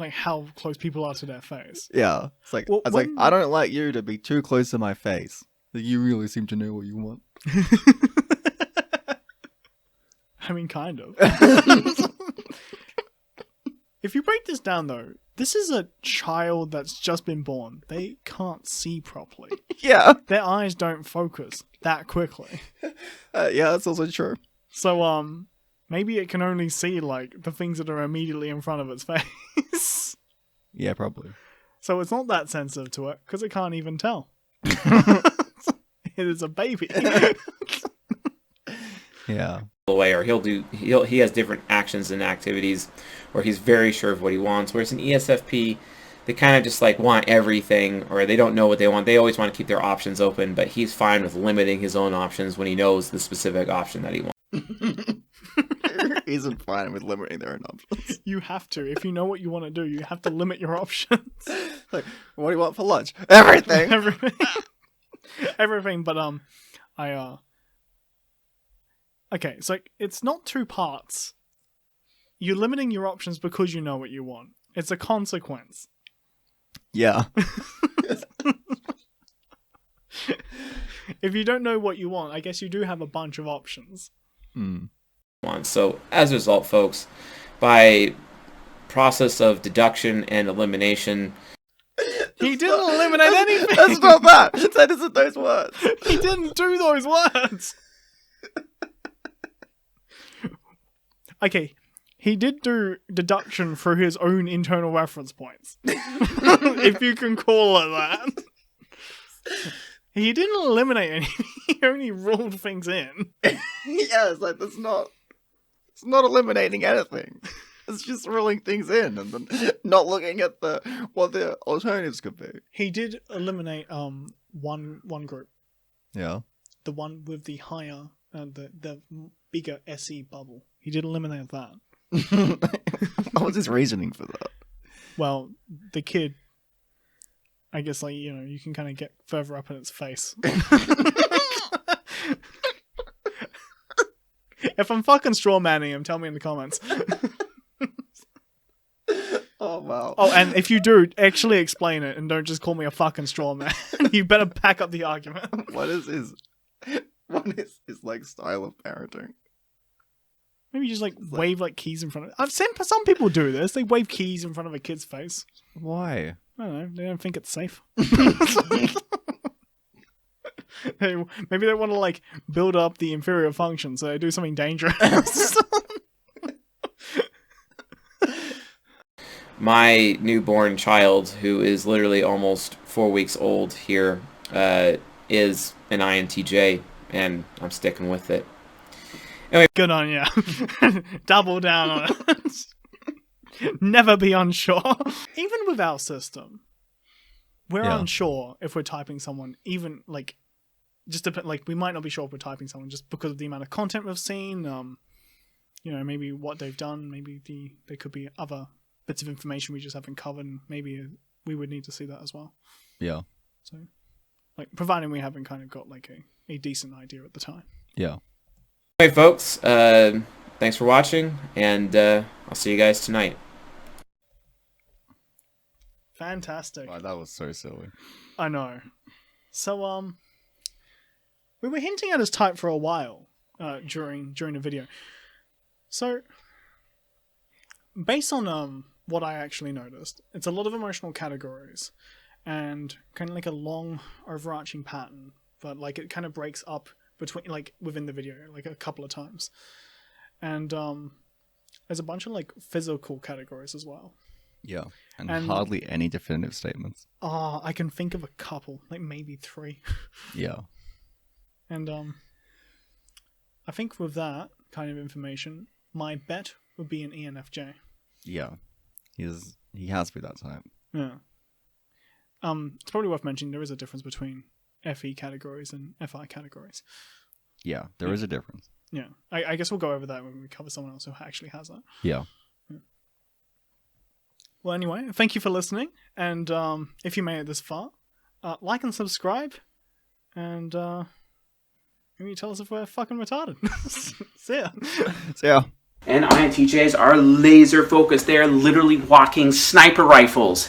Like how close people are to their face. Yeah. It's like, Well, like, I don't like you to be too close to my face. That you really seem to know what you want. I mean, kind of. If you break this down, though, this is a child that's just been born. They can't see properly. Yeah. Their eyes don't focus that quickly. Yeah, that's also true. So, maybe it can only see, the things that are immediately in front of its face. Yeah, probably. So it's not that sensitive to it, because it can't even tell. It is a baby. Yeah. Away, or he has different actions and activities where he's very sure of what he wants, whereas an ESFP, they kind of just want everything, or they don't know what they want. They always want to keep their options open, but he's fine with limiting his own options when he knows the specific option that he wants. Isn't fine with limiting their own options. You have to. If you know what you want to do, you have to limit your options. Like, what do you want for lunch? Everything. Everything, but okay, so it's not two parts. You're limiting your options because you know what you want. It's a consequence. Yeah. If you don't know what you want, I guess you do have a bunch of options. So as a result, folks, by process of deduction and elimination, He didn't eliminate anything. That's not that. That isn't those words. He didn't do those words. Okay, he did do deduction through his own internal reference points. If you can call it that. He didn't eliminate anything. He only ruled things in. Yeah, it's like it's not eliminating anything. It's just ruling things in and then not looking at what the alternatives could be. He did eliminate one group, Yeah. the one with the higher the bigger SE bubble. He did eliminate that. What was his reasoning for that? Well, the kid, I guess, like, you know, you can kind of get further up in its face. If I'm fucking straw manning him, tell me in the comments. Oh, wow. Oh, and if you do, actually explain it and don't just call me a fucking straw man. You better pack up the argument. What is his like style of parenting? Maybe you just like wave like keys in front of. I've seen some people do this. They wave keys in front of a kid's face. Why? I don't know. They don't think it's safe. Maybe they want to like build up the inferior function, so they do something dangerous. My newborn child, who is literally almost 4 weeks old here, is an INTJ, and I'm sticking with it. Anyway, good on you. Double down on it. Never be unsure. Even with our system, we're unsure if we're typing someone. Even like, just like we might not be sure if we're typing someone just because of the amount of content we've seen. You know, maybe what they've done. Maybe there could be other bits of information we just haven't covered. And maybe we would need to see that as well. Yeah. So, like, providing we haven't kind of got like a decent idea at the time. Yeah. Hey folks, thanks for watching, and I'll see you guys tonight. Fantastic. Wow, that was so silly. I know. So, we were hinting at his type for a while during the video. So, based on what I actually noticed, it's a lot of emotional categories and kind of like a long overarching pattern, but like it kind of breaks up between like within the video like a couple of times. And there's a bunch of like physical categories as well. Yeah. And hardly any definitive statements. I can think of a couple, like maybe 3. Yeah. And I think with that kind of information, my bet would be an ENFJ. Yeah. He has to be that type. Yeah. It's probably worth mentioning there is a difference between FE categories and FI categories. Yeah, there is a difference. Yeah. I guess we'll go over that when we cover someone else who actually has that. Yeah. Well, anyway, thank you for listening. And if you made it this far, like and subscribe. And maybe tell us if we're fucking retarded. See ya. See ya. And INTJs are laser focused. They are literally walking sniper rifles.